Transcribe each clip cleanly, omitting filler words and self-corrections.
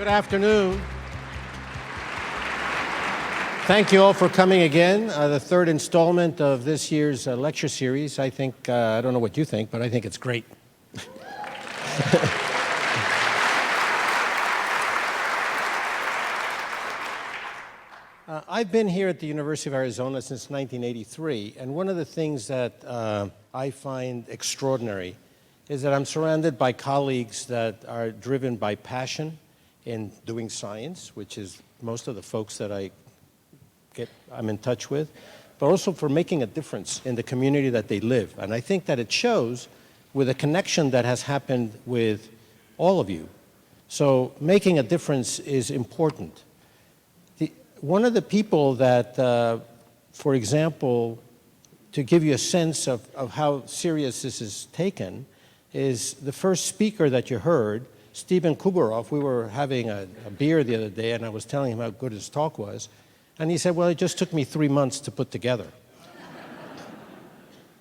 Good afternoon. Thank you all for coming again. The third installment of this year's lecture series. I think, I don't know what you think, but I think it's great. I've been here at the University of Arizona since 1983, and one of the things that I find extraordinary is that I'm surrounded by colleagues that are driven by passion in doing science, which is most of the folks that I'm in touch with, but also for making a difference in the community that they live. And I think that it shows with a connection that has happened with all of you. So making a difference is important. One of the people that, for example, to give you a sense of how serious this is taken, is the first speaker that you heard, Stephen Kubarov. We were having a beer the other day, and I was telling him how good his talk was. And he said, well, it just took me 3 months to put together.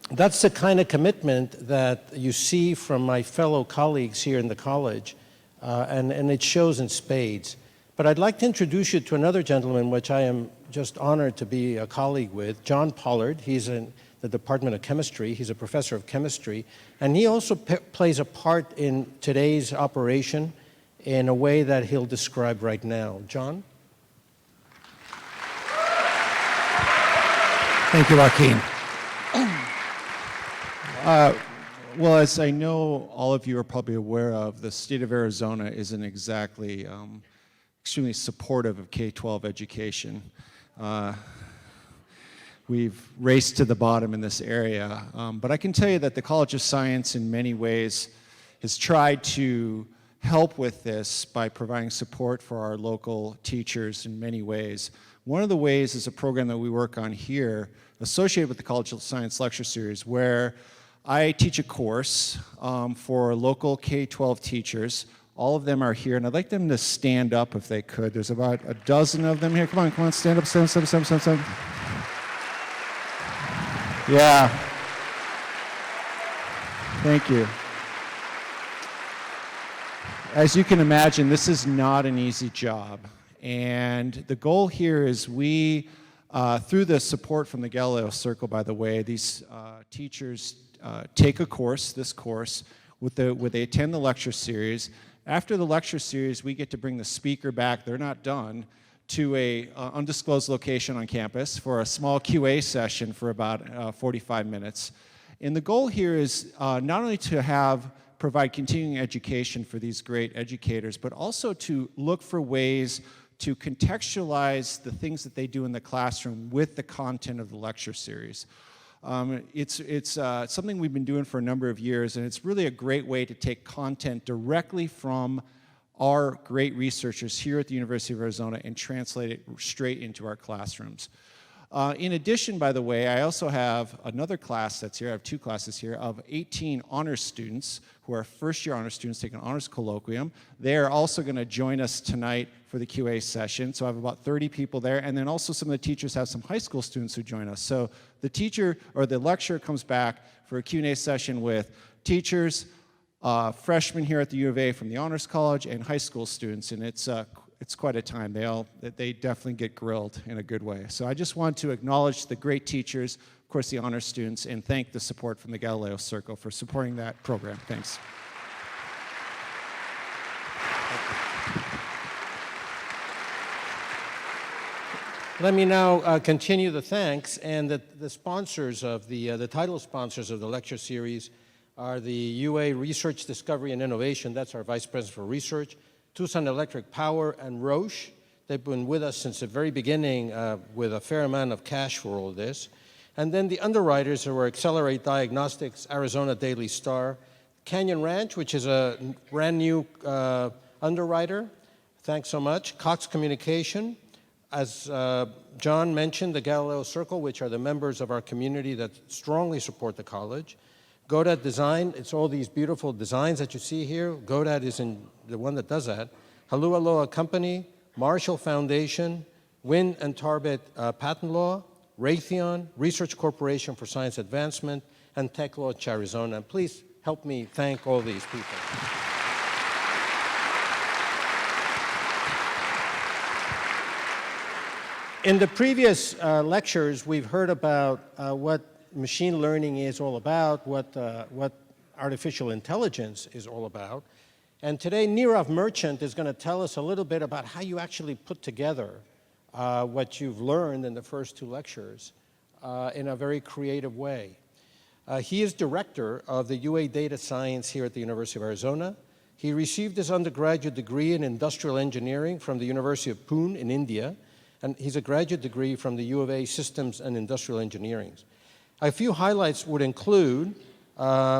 That's the kind of commitment that you see from my fellow colleagues here in the college, and it shows in spades. But I'd like to introduce you to another gentleman, which I am just honored to be a colleague with, John Pollard. He's in the Department of Chemistry. He's a professor of chemistry. And he also plays a part in today's operation in a way that he'll describe right now. John? Thank you, Joaquin. Well, as I know all of you are probably aware of, the state of Arizona isn't exactly extremely supportive of K-12 education. We've raced to the bottom in this area, but I can tell you that the College of Science in many ways has tried to help with this by providing support for our local teachers in many ways. One of the ways is a program that we work on here associated with the College of Science lecture series, where I teach a course for local K-12 teachers. All of them are here, and I'd like them to stand up if they could. There's about a dozen of them here. Come on, stand up, stand up. Yeah. Thank you. As you can imagine, this is not an easy job. And the goal here is we, through the support from the Galileo Circle, by the way, these teachers take a course, this course, where they attend the lecture series. After the lecture series, we get to bring the speaker back, they're not done, to a undisclosed location on campus for a small QA session for about 45 minutes. And the goal here is not only to provide continuing education for these great educators, but also to look for ways to contextualize the things that they do in the classroom with the content of the lecture series. It's something we've been doing for a number of years, and it's really a great way to take content directly from our great researchers here at the University of Arizona and translate it straight into our classrooms. In addition, by the way, I also have another class that's here. I have two classes here of 18 honors students who are first-year honors students taking an honors colloquium. They are also going to join us tonight for the QA session. So I have about 30 people there. And then also some of the teachers have some high school students who join us. So the teacher or the lecturer comes back for a Q&A session with teachers, freshmen here at the U of A from the Honors College, and high school students. And it's quite a time. They definitely get grilled in a good way. So I just want to acknowledge the great teachers, of course the honors students, and thank the support from the Galileo Circle for supporting that program. Thanks. Let me now continue the thanks, and the sponsors of the title sponsors of the lecture series are the UA Research Discovery and Innovation. That's our Vice President for Research. Tucson Electric Power and Roche. They've been with us since the very beginning with a fair amount of cash for all this. And then the underwriters who are Accelerate Diagnostics, Arizona Daily Star, Canyon Ranch, which is a brand new underwriter. Thanks so much. Cox Communication. As John mentioned, the Galileo Circle, which are the members of our community that strongly support the college. Godad Design, it's all these beautiful designs that you see here. Godad is the one that does that. Halua Loa Company, Marshall Foundation, Wynn and Tarbet Patent Law, Raytheon, Research Corporation for Science Advancement, and Tech Launch Arizona. And please help me thank all these people. In the previous lectures, we've heard about what machine learning is all about, what artificial intelligence is all about. And today, Nirav Merchant is going to tell us a little bit about how you actually put together what you've learned in the first two lectures in a very creative way. He is director of the UA Data Science here at the University of Arizona. He received his undergraduate degree in industrial engineering from the University of Pune in India, and he's a graduate degree from the U of A Systems and Industrial Engineering. A few highlights would include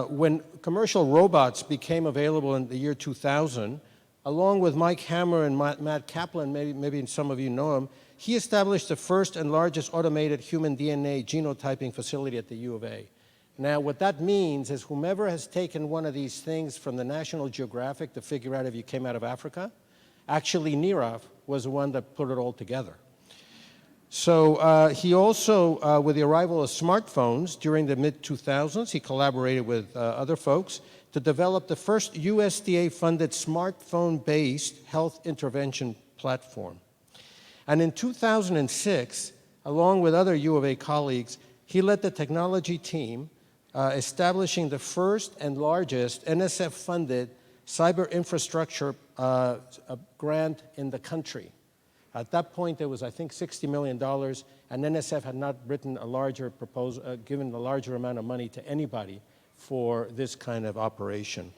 when commercial robots became available in the year 2000, along with Mike Hammer and Matt Kaplan, maybe some of you know him, he established the first and largest automated human DNA genotyping facility at the U of A. Now, what that means is whomever has taken one of these things from the National Geographic to figure out if you came out of Africa, actually Nirav was the one that put it all together. So he also, with the arrival of smartphones during the mid-2000s, he collaborated with other folks to develop the first USDA-funded smartphone-based health intervention platform. And in 2006, along with other U of A colleagues, he led the technology team establishing the first and largest NSF-funded CyberInfrastructure grant in the country. At that point, there was, I think, $60 million, and NSF had not written a larger proposal, given a larger amount of money to anybody for this kind of operation.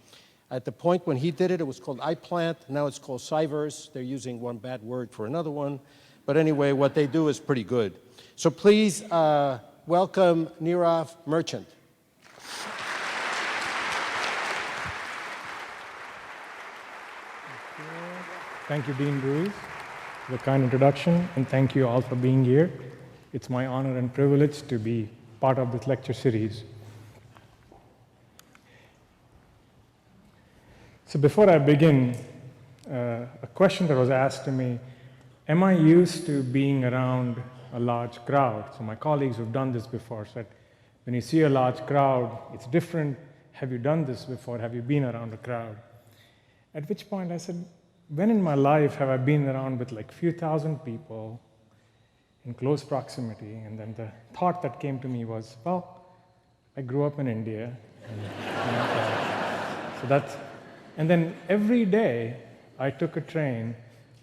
At the point when he did it, it was called iPlant. Now it's called Cyverse. They're using one bad word for another one. But anyway, what they do is pretty good. So please welcome Nirav Merchant. Thank you, Dean Ruiz, for the kind introduction, and thank you all for being here. It's my honor and privilege to be part of this lecture series. So before I begin, a question that was asked to me, am I used to being around a large crowd? So my colleagues who've done this before said, when you see a large crowd, it's different. Have you done this before? Have you been around a crowd? At which point I said, when in my life have I been around with like a few thousand people in close proximity? And then the thought that came to me was, well, I grew up in India. And then every day I took a train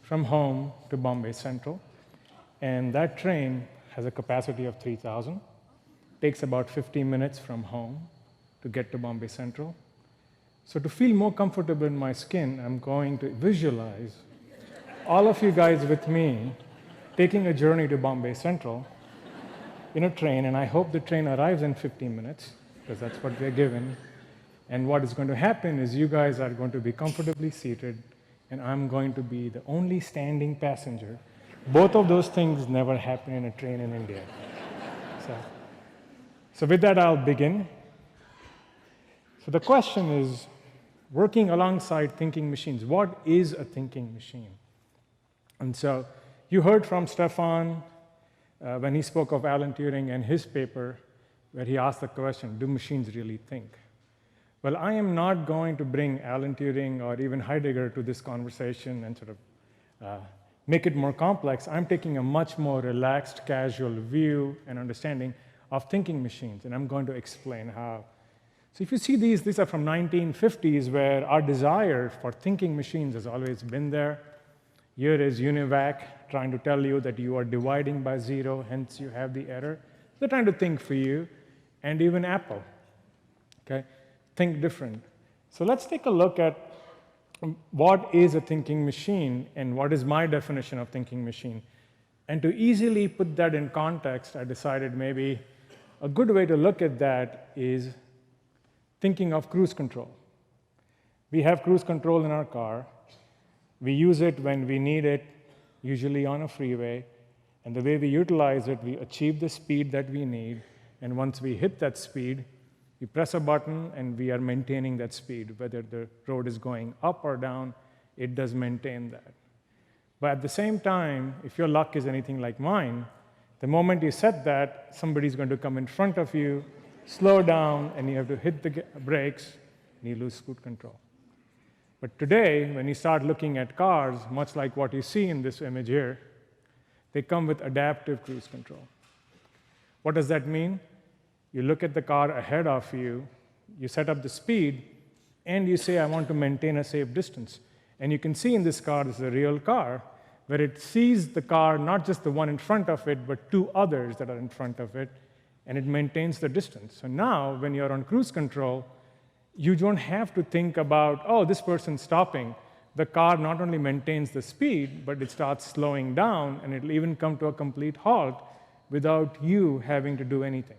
from home to Bombay Central. And that train has a capacity of 3,000. Takes about 15 minutes from home to get to Bombay Central. So to feel more comfortable in my skin, I'm going to visualize all of you guys with me taking a journey to Bombay Central in a train, and I hope the train arrives in 15 minutes, because that's what we're given. And what is going to happen is you guys are going to be comfortably seated, and I'm going to be the only standing passenger. Both of those things never happen in a train in India. So with that, I'll begin. So the question is, working alongside thinking machines, what is a thinking machine? And so you heard from Stefan when he spoke of Alan Turing and his paper, where he asked the question, do machines really think? Well, I am not going to bring Alan Turing or even Heidegger to this conversation and sort of make it more complex. I'm taking a much more relaxed, casual view and understanding of thinking machines, and I'm going to explain how. So if you see these are from 1950s, where our desire for thinking machines has always been there. Here is UNIVAC trying to tell you that you are dividing by zero, hence you have the error. They're trying to think for you, and even Apple, okay? Think different. So let's take a look at what is a thinking machine and what is my definition of thinking machine. And to easily put that in context, I decided maybe a good way to look at that is thinking of cruise control. We have cruise control in our car. We use it when we need it, usually on a freeway. And the way we utilize it, we achieve the speed that we need. And once we hit that speed, we press a button and we are maintaining that speed. Whether the road is going up or down, it does maintain that. But at the same time, if your luck is anything like mine, the moment you set that, somebody's going to come in front of you, slow down, and you have to hit the brakes, and you lose cruise control. But today, when you start looking at cars, much like what you see in this image here, They come with adaptive cruise control. What does that mean? You look at the car ahead of you, you set up the speed, and you say, I want to maintain a safe distance. And you can see in this car, this is a real car, where it sees the car, not just the one in front of it, but two others that are in front of it, and it maintains the distance. So now, when you're on cruise control, you don't have to think about, oh, this person's stopping. The car not only maintains the speed, but it starts slowing down, and it'll even come to a complete halt without you having to do anything.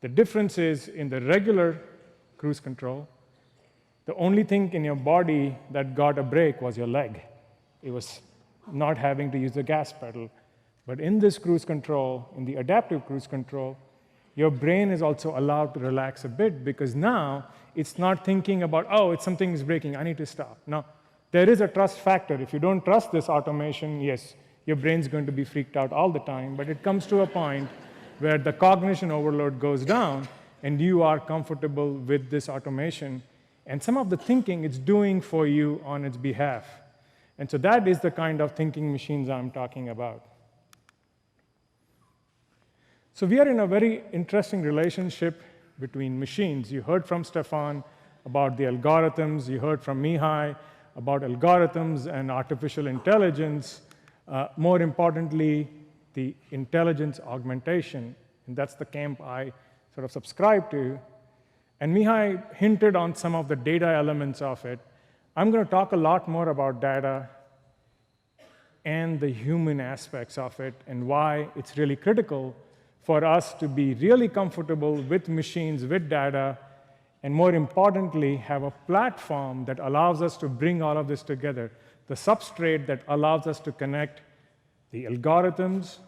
The difference is, in the regular cruise control, the only thing in your body that got a break was your leg. It was not having to use the gas pedal. But in this cruise control, in the adaptive cruise control, your brain is also allowed to relax a bit, because now it's not thinking about, oh, something is breaking, I need to stop. Now, there is a trust factor. If you don't trust this automation, yes, your brain's going to be freaked out all the time, but it comes to a point where the cognition overload goes down, and you are comfortable with this automation, and some of the thinking it's doing for you on its behalf. And so that is the kind of thinking machines I'm talking about. So we are in a very interesting relationship between machines. You heard from Stefan about the algorithms. You heard from Mihai about algorithms and artificial intelligence. More importantly, the intelligence augmentation. And that's the camp I sort of subscribe to. And Mihai hinted on some of the data elements of it. I'm going to talk a lot more about data and the human aspects of it, and why it's really critical for us to be really comfortable with machines, with data, and more importantly, have a platform that allows us to bring all of this together, the substrate that allows us to connect the algorithms,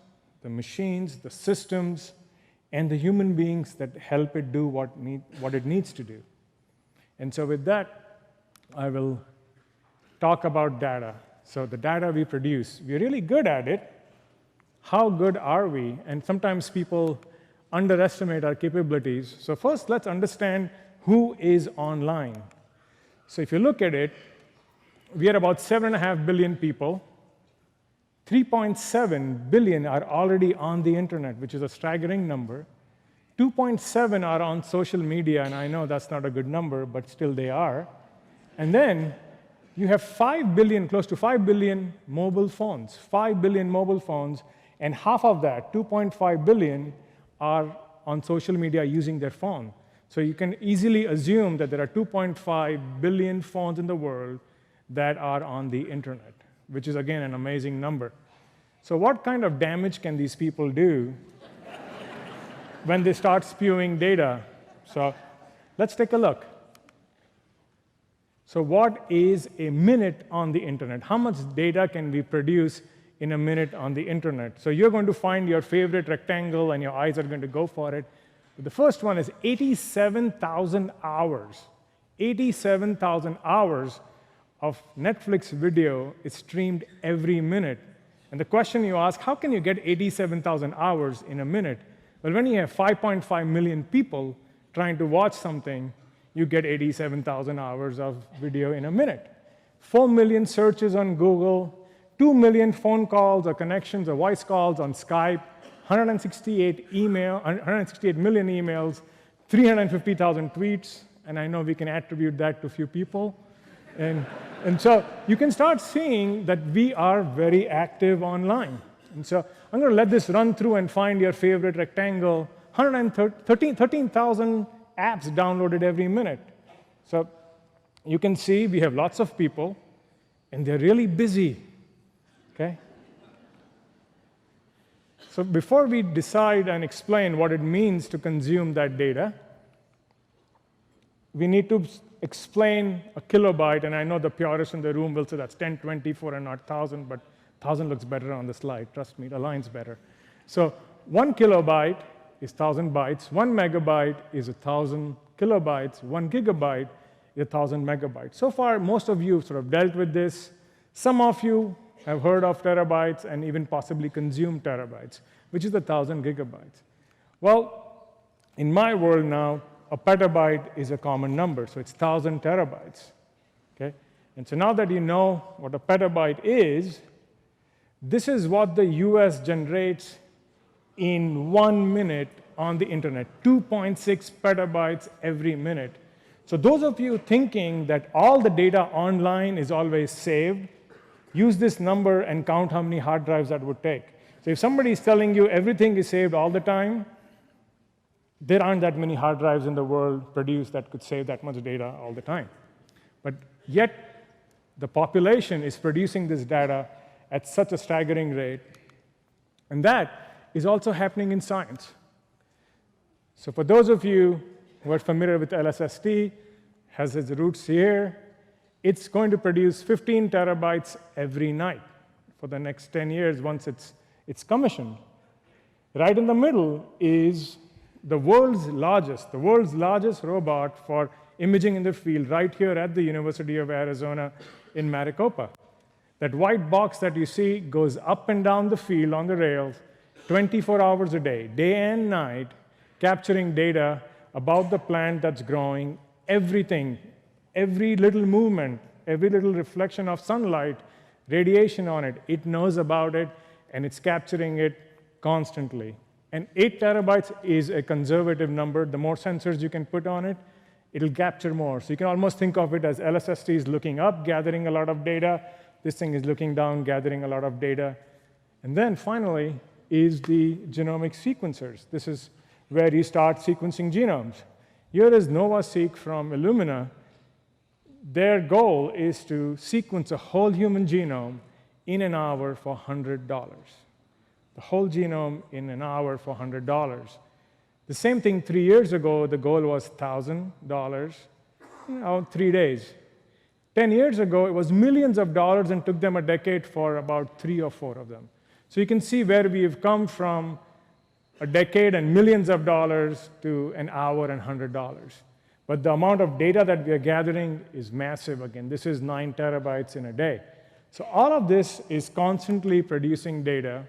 the machines, the systems, and the human beings that help it do what it needs to do. And so with that, I will talk about data. So the data we produce, we're really good at it. How good are we? And sometimes people underestimate our capabilities. So first, let's understand who is online. So if you look at it, we are about 7.5 billion people. 3.7 billion are already on the internet, which is a staggering number. 2.7 are on social media, and I know that's not a good number, but still they are. And then you have 5 billion, close to 5 billion mobile phones, 5 billion mobile phones, and half of that, 2.5 billion, are on social media using their phone. So you can easily assume that there are 2.5 billion phones in the world that are on the internet, which is, again, an amazing number. So what kind of damage can these people do when they start spewing data? So let's take a look. So what is a minute on the internet? How much data can we produce in a minute on the internet? So you're going to find your favorite rectangle, and your eyes are going to go for it. But the first one is 87,000 hours. 87,000 hours of Netflix video is streamed every minute. And the question you ask, how can you get 87,000 hours in a minute? Well, when you have 5.5 million people trying to watch something, you get 87,000 hours of video in a minute. 4 million searches on Google, 2 million phone calls or connections or voice calls on Skype, 168 million emails, 350,000 tweets, and I know we can attribute that to a few people. And so you can start seeing that we are very active online. And so I'm going to let this run through and find your favorite rectangle. 13,000 apps downloaded every minute. So you can see we have lots of people, and they're really busy. Okay? So before we decide and explain what it means to consume that data, we need to explain a kilobyte, and I know the purists in the room will say that's 1024 and not 1,000, but 1,000 looks better on the slide. Trust me, it aligns better. So 1 kilobyte is 1,000 bytes. 1 megabyte is 1,000 kilobytes. 1 gigabyte is 1,000 megabytes. So far, most of you sort of dealt with this. Some of you have heard of terabytes and even possibly consumed terabytes, which is 1,000 gigabytes. Well, in my world now, a petabyte is a common number, so it's 1,000 terabytes. Okay? And so now that you know what a petabyte is, This is what the US generates in 1 minute on the internet, 2.6 petabytes every minute. So those of you thinking that all the data online is always saved, use this number and count how many hard drives that would take. So if somebody is telling you everything is saved all the time, there aren't that many hard drives in the world produced that could save that much data all the time. But yet, the population is producing this data at such a staggering rate. And that is also happening in science. So for those of you who are familiar with LSST, has its roots here, it's going to produce 15 terabytes every night for the next 10 years once it's commissioned. Right in the middle is the world's largest robot for imaging in the field right here at the University of Arizona in Maricopa. That white box that you see goes up and down the field on the rails 24 hours a day and night, capturing data about the plant that's growing, everything, every little movement, every little reflection of sunlight, radiation on it. It knows about it, and it's capturing it constantly. And 8 terabytes is a conservative number. The more sensors you can put on it, it'll capture more. So you can almost think of it as LSST is looking up, gathering a lot of data. This thing is looking down, gathering a lot of data. And then finally is the genomic sequencers. This is where you start sequencing genomes. Here is NovaSeq from Illumina. Their goal is to sequence a whole human genome in an hour for $100. The whole genome in an hour for $100. The same thing 3 years ago, the goal was $1,000, 3 days. 10 years ago, it was millions of dollars and took them a decade for about 3 or 4 of them. So you can see where we have come from a decade and millions of dollars to an hour and $100. But the amount of data that we are gathering is massive. Again, this is 9 terabytes in a day. So all of this is constantly producing data.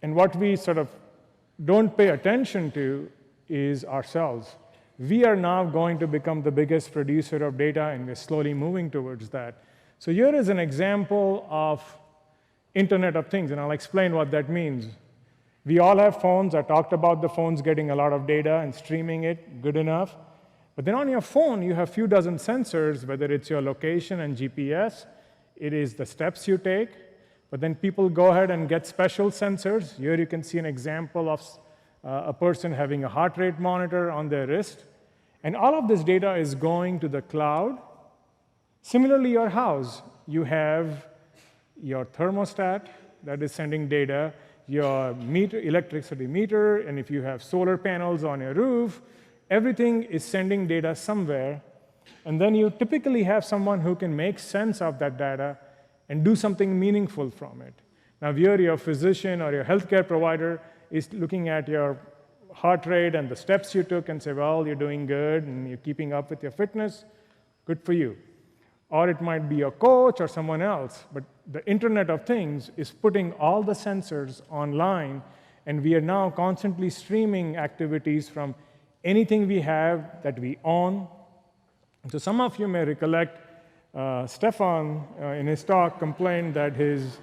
And what we sort of don't pay attention to is ourselves. We are now going to become the biggest producer of data, and we're slowly moving towards that. So here is an example of Internet of Things, and I'll explain what that means. We all have phones. I talked about the phones getting a lot of data and streaming it, good enough. But then on your phone, you have a few dozen sensors, whether it's your location and GPS, it is the steps you take. But then people go ahead and get special sensors. Here you can see an example of a person having a heart rate monitor on their wrist. And all of this data is going to the cloud. Similarly, your house, you have your thermostat that is sending data, your meter, electricity meter, and if you have solar panels on your roof, everything is sending data somewhere. And then you typically have someone who can make sense of that data and do something meaningful from it. Now, here your physician or your healthcare provider is looking at your heart rate and the steps you took and say, well, you're doing good and you're keeping up with your fitness, good for you. Or it might be your coach or someone else. But the Internet of Things is putting all the sensors online, and we are now constantly streaming activities from anything we have that we own. So some of you may recollect Stefan, in his talk, complained that his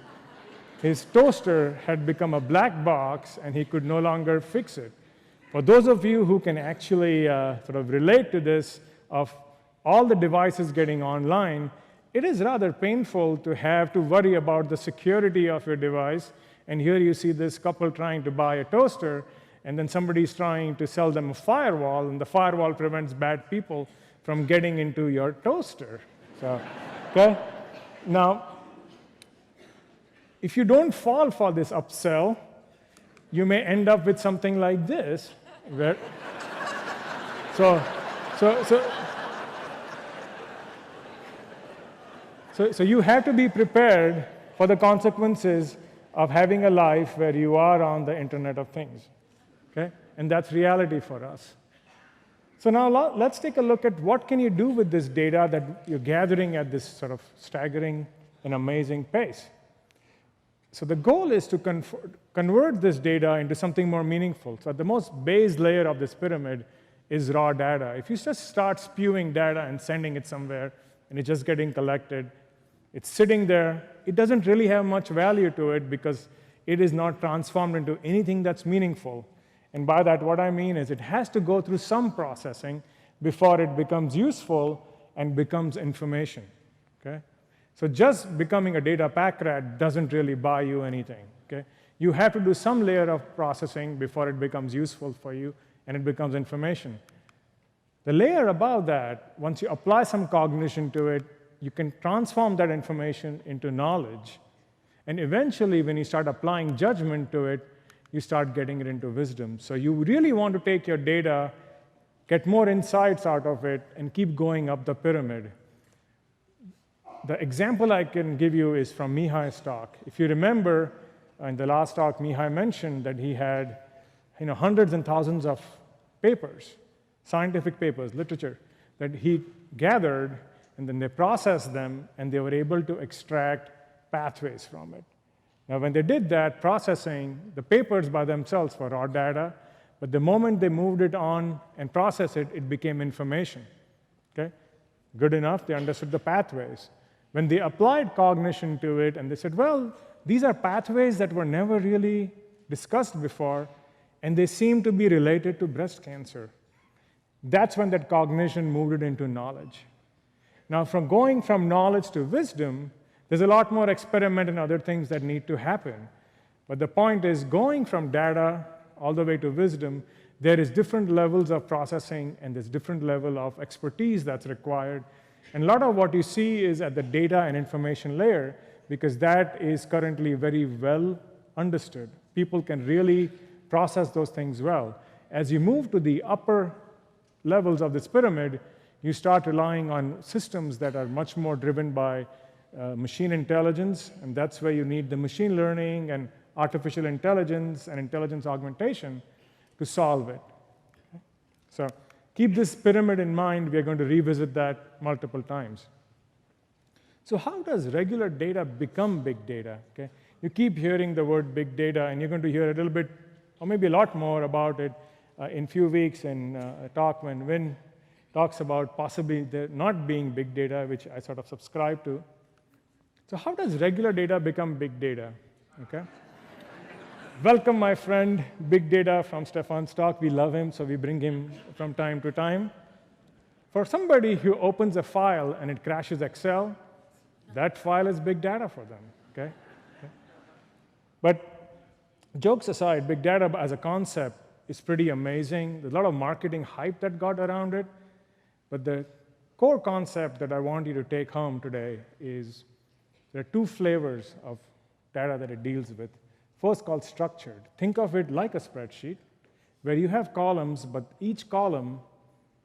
toaster had become a black box and he could no longer fix it. For those of you who can actually sort of relate to this, of all the devices getting online, it is rather painful to have to worry about the security of your device. And here you see this couple trying to buy a toaster, and then somebody's trying to sell them a firewall, and the firewall prevents bad people from getting into your toaster. So, okay? Now, if you don't fall for this upsell, you may end up with something like this, where so you have to be prepared for the consequences of having a life where you are on the Internet of Things, okay? And that's reality for us. So now let's take a look at what can you do with this data that you're gathering at this sort of staggering and amazing pace. So the goal is to convert this data into something more meaningful. So at the most base layer of this pyramid is raw data. If you just start spewing data and sending it somewhere, and it's just getting collected, It's sitting there. It doesn't really have much value to it because it is not transformed into anything that's meaningful. And by that, what I mean is it has to go through some processing before it becomes useful and becomes information. Okay? So just becoming a data pack rat doesn't really buy you anything. Okay? You have to do some layer of processing before it becomes useful for you and it becomes information. The layer above that, once you apply some cognition to it, you can transform that information into knowledge. And eventually, when you start applying judgment to it, you start getting it into wisdom. So you really want to take your data, get more insights out of it, and keep going up the pyramid. The example I can give you is from Mihai's talk. If you remember, in the last talk, Mihai mentioned that he had hundreds and thousands of papers, scientific papers, literature, that he gathered, and then they processed them, and they were able to extract pathways from it. Now, when they did that processing, the papers by themselves were raw data, but the moment they moved it on and processed it, it became information. Okay? Good enough, they understood the pathways. When they applied cognition to it, and they said, well, these are pathways that were never really discussed before, and they seem to be related to breast cancer. That's when that cognition moved it into knowledge. Now, from going from knowledge to wisdom, there's a lot more experiment and other things that need to happen. But the point is, going from data all the way to wisdom, there is different levels of processing, and there's different level of expertise that's required. And a lot of what you see is at the data and information layer, because that is currently very well understood. People can really process those things well. As you move to the upper levels of this pyramid, you start relying on systems that are much more driven by machine intelligence, and that's where you need the machine learning and artificial intelligence and intelligence augmentation to solve it. Okay? So keep this pyramid in mind. We are going to revisit that multiple times. So how does regular data become big data? Okay? You keep hearing the word big data, and you're going to hear a little bit, or maybe a lot more about it in a few weeks in a talk when Win talks about possibly there not being big data, which I sort of subscribe to. So how does regular data become big data? Okay? Welcome, my friend, Big Data from Stefan's talk. We love him, so we bring him from time to time. For somebody who opens a file and it crashes Excel, that file is big data for them. Okay? But jokes aside, big data as a concept is pretty amazing. There's a lot of marketing hype that got around it. But the core concept that I want you to take home today is there are two flavors of data that it deals with. First, called structured. Think of it like a spreadsheet, where you have columns, but each column,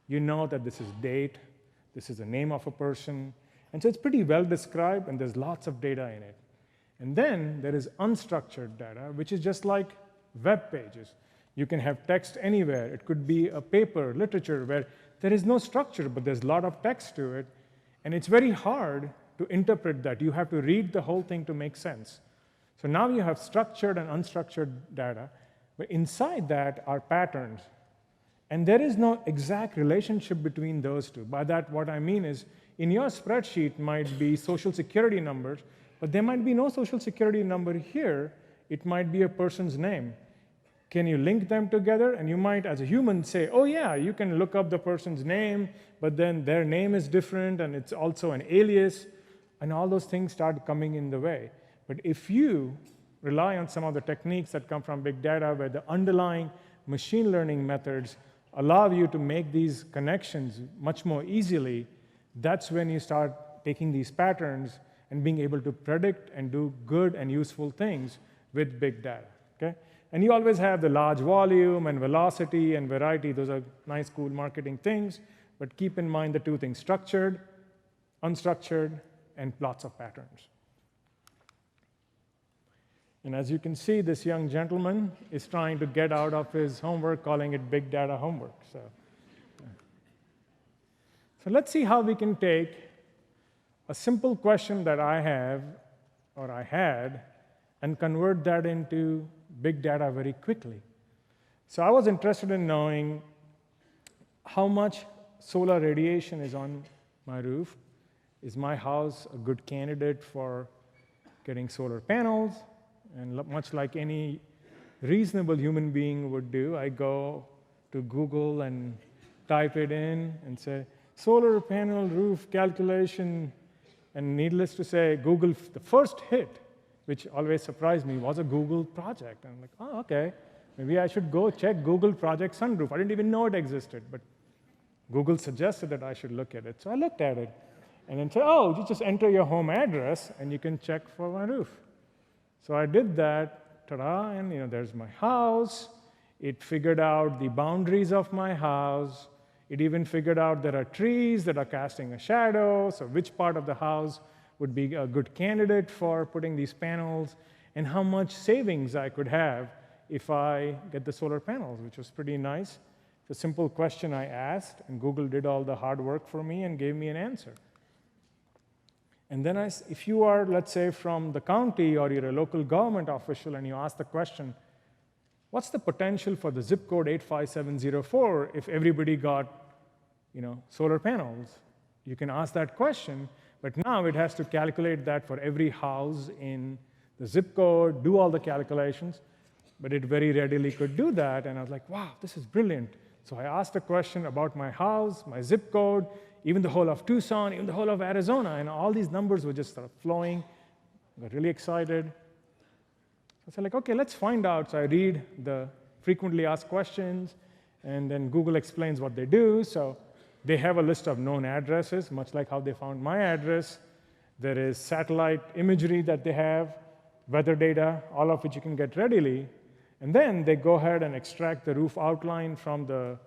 you know that this is date, this is the name of a person, and so it's pretty well described, and there's lots of data in it. And then there is unstructured data, which is just like web pages. You can have text anywhere. It could be a paper, literature, where there is no structure, but there's a lot of text to it, and it's very hard to interpret that. You have to read the whole thing to make sense. So now you have structured and unstructured data, but inside that are patterns. And there is no exact relationship between those two. By that, what I mean is, in your spreadsheet might be social security numbers, but there might be no social security number here. It might be a person's name. Can you link them together? And you might, as a human, say, oh yeah, you can look up the person's name, but then their name is different, and it's also an alias, and all those things start coming in the way. But if you rely on some of the techniques that come from big data, where the underlying machine learning methods allow you to make these connections much more easily, that's when you start taking these patterns and being able to predict and do good and useful things with big data. Okay? And you always have the large volume and velocity and variety. Those are nice, cool marketing things. But keep in mind the two things: structured, unstructured, and lots of patterns. And as you can see, this young gentleman is trying to get out of his homework, calling it big data homework. So let's see how we can take a simple question that I have, or I had, and convert that into big data very quickly. So I was interested in knowing how much solar radiation is on my roof, is my house a good candidate for getting solar panels? And much like any reasonable human being would do, I go to Google and type it in and say, solar panel roof calculation. And needless to say, Google, the first hit, which always surprised me, was a Google project. And I'm like, oh, OK. Maybe I should go check Google Project Sunroof. I didn't even know it existed, but Google suggested that I should look at it. So I looked at it and then said, oh, you just enter your home address and you can check for my roof. So I did that, ta-da, and there's my house. It figured out the boundaries of my house. It even figured out there are trees that are casting a shadow, so which part of the house would be a good candidate for putting these panels, and how much savings I could have if I get the solar panels, which was pretty nice. It's a simple question I asked, and Google did all the hard work for me and gave me an answer. And then if you are, let's say, from the county or you're a local government official and you ask the question, what's the potential for the zip code 85704 if everybody got solar panels? You can ask that question, but now it has to calculate that for every house in the zip code, do all the calculations. But it very readily could do that, and I was like, wow, this is brilliant. So I asked a question about my house, my zip code, even the whole of Tucson, even the whole of Arizona, and all these numbers were just sort of flowing. I got really excited. I said, OK, let's find out. So I read the frequently asked questions, and then Google explains what they do. So they have a list of known addresses, much like how they found my address. There is satellite imagery that they have, weather data, all of which you can get readily. And then they go ahead and extract the roof outline from the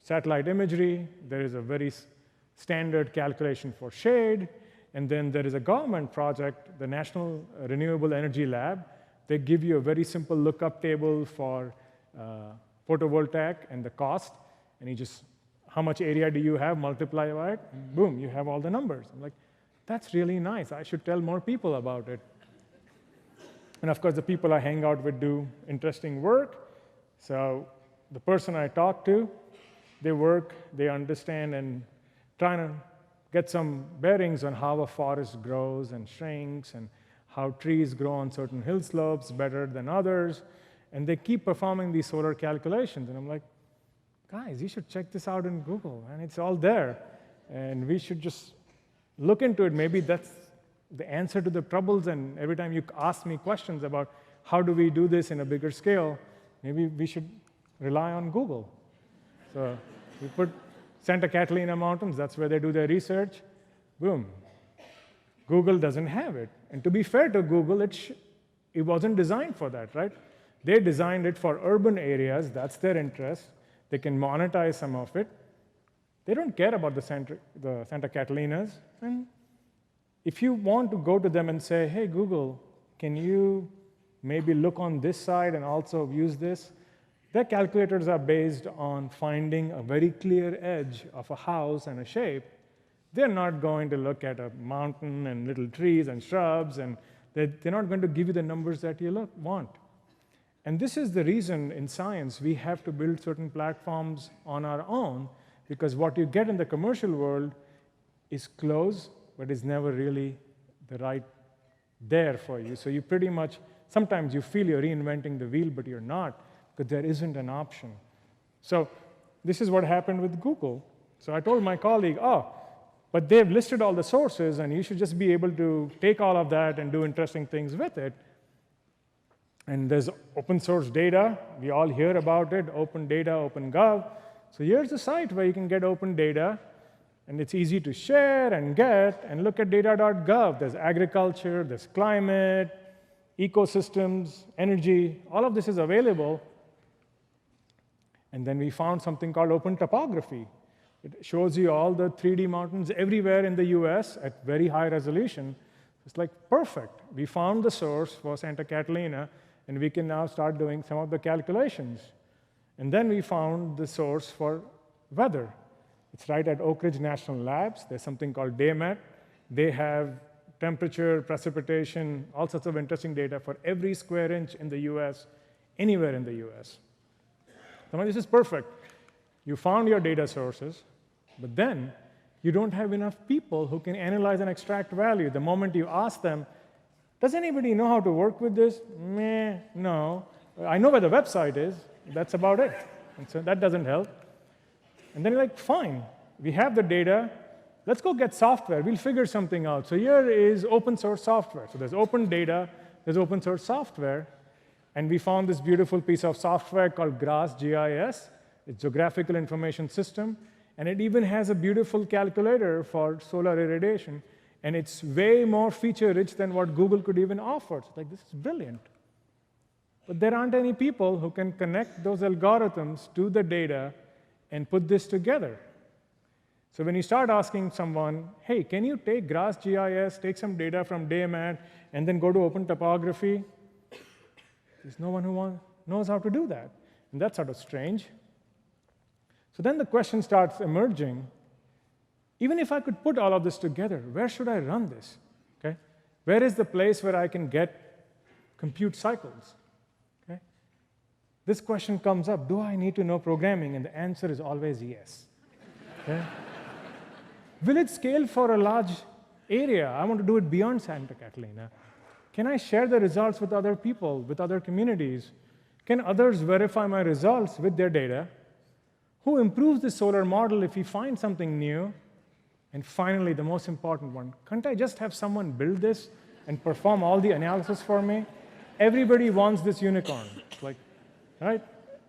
satellite imagery. There is a very standard calculation for shade. And then there is a government project, the National Renewable Energy Lab. They give you a very simple lookup table for photovoltaic and the cost. And you just, how much area do you have, multiply by it, and boom, you have all the numbers. I'm like, that's really nice. I should tell more people about it. And of course, the people I hang out with do interesting work. So the person I talk to, they work, they understand, and trying to get some bearings on how a forest grows and shrinks, and how trees grow on certain hill slopes better than others. And they keep performing these solar calculations. And I'm like, guys, you should check this out in Google, and it's all there. And we should just look into it. Maybe that's the answer to the troubles, and every time you ask me questions about how do we do this in a bigger scale, maybe we should rely on Google. So we put Santa Catalina Mountains, that's where they do their research, boom. Google doesn't have it. And to be fair to Google, it wasn't designed for that, right? They designed it for urban areas, that's their interest. They can monetize some of it. They don't care about the Santa Catalinas. And if you want to go to them and say, hey, Google, can you maybe look on this side and also use this? Their calculators are based on finding a very clear edge of a house and a shape. They're not going to look at a mountain and little trees and shrubs, and they're not going to give you the numbers that you want. And this is the reason in science we have to build certain platforms on our own, because what you get in the commercial world is close, but is never really the right there for you. So you pretty much, sometimes you feel you're reinventing the wheel, but you're not, because there isn't an option. So this is what happened with Google. So I told my colleague, oh, but they've listed all the sources, and you should just be able to take all of that and do interesting things with it. And there's open source data. We all hear about it, open data, OpenGov. So here's a site where you can get open data, and it's easy to share and get, and look at data.gov. There's agriculture, there's climate, ecosystems, energy. All of this is available. And then we found something called open topography. It shows you all the 3D mountains everywhere in the US at very high resolution. It's like perfect. We found the source for Santa Catalina, and we can now start doing some of the calculations. And then we found the source for weather. It's right at Oak Ridge National Labs. There's something called DayMet. They have temperature, precipitation, all sorts of interesting data for every square inch in the US, anywhere in the US. So this is perfect. You found your data sources, but then you don't have enough people who can analyze and extract value. The moment you ask them, does anybody know how to work with this? Meh, no. I know where the website is. That's about it. And so that doesn't help. And then you're like, fine, we have the data. Let's go get software. We'll figure something out. So here is open source software. So there's open data, there's open source software. And we found this beautiful piece of software called GIS. It's Geographical Information System. And it even has a beautiful calculator for solar irradiation. And it's way more feature-rich than what Google could even offer. It's like, this is brilliant. But there aren't any people who can connect those algorithms to the data and put this together. So when you start asking someone, hey, can you take GIS, take some data from DayMat, and then go to open topography? There's no one who knows how to do that. And that's sort of strange. So then the question starts emerging, even if I could put all of this together, where should I run this? Okay? Where is the place where I can get compute cycles? Okay? This question comes up, do I need to know programming? And the answer is always yes. Okay? Will it scale for a large area? I want to do it beyond Santa Catalina. Can I share the results with other people, with other communities? Can others verify my results with their data? Who improves the solar model if we find something new? And finally, the most important one, can't I just have someone build this and perform all the analysis for me? Everybody wants this unicorn. Like, right?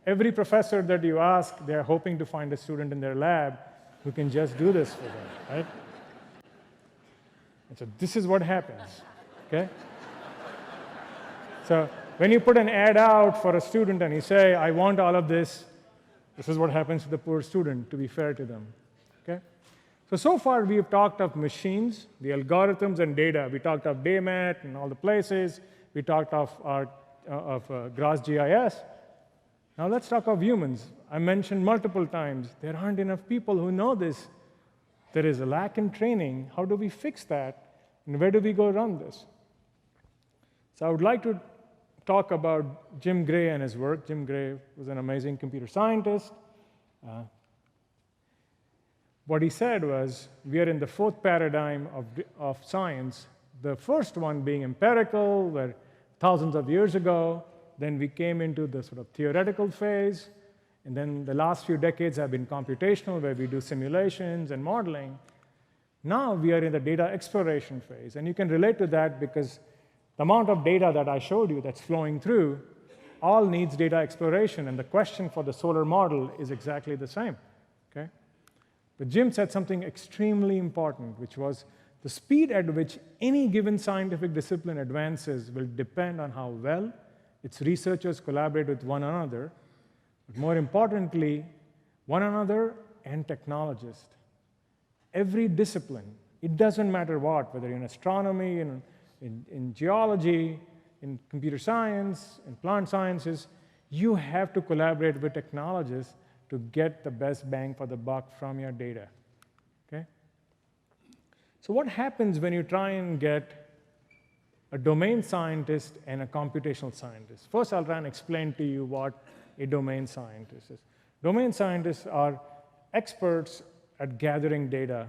Every professor that you ask, they're hoping to find a student in their lab who can just do this for them, right? And so this is what happens, okay? So when you put an ad out for a student and you say, I want all of this, this is what happens to the poor student, to be fair to them, okay? So far we've talked of machines, the algorithms and data. We talked of DayMat and all the places. We talked of GIS. Now let's talk of humans. I mentioned multiple times, there aren't enough people who know this. There is a lack in training. How do we fix that? And where do we go run this? So I would like to talk about Jim Gray and his work. Jim Gray was an amazing computer scientist. What he said was, we are in the fourth paradigm of science, the first one being empirical, where thousands of years ago, then we came into the sort of theoretical phase, and then the last few decades have been computational, where we do simulations and modeling. Now we are in the data exploration phase, and you can relate to that because the amount of data that I showed you that's flowing through all needs data exploration, and the question for the solar model is exactly the same, okay? But Jim said something extremely important, which was the speed at which any given scientific discipline advances will depend on how well its researchers collaborate with one another, but more importantly, one another and technologists. Every discipline, it doesn't matter what, whether you're in astronomy, in geology, in computer science, in plant sciences, you have to collaborate with technologists to get the best bang for the buck from your data, okay? So what happens when you try and get a domain scientist and a computational scientist? First, I'll try and explain to you what a domain scientist is. Domain scientists are experts at gathering data.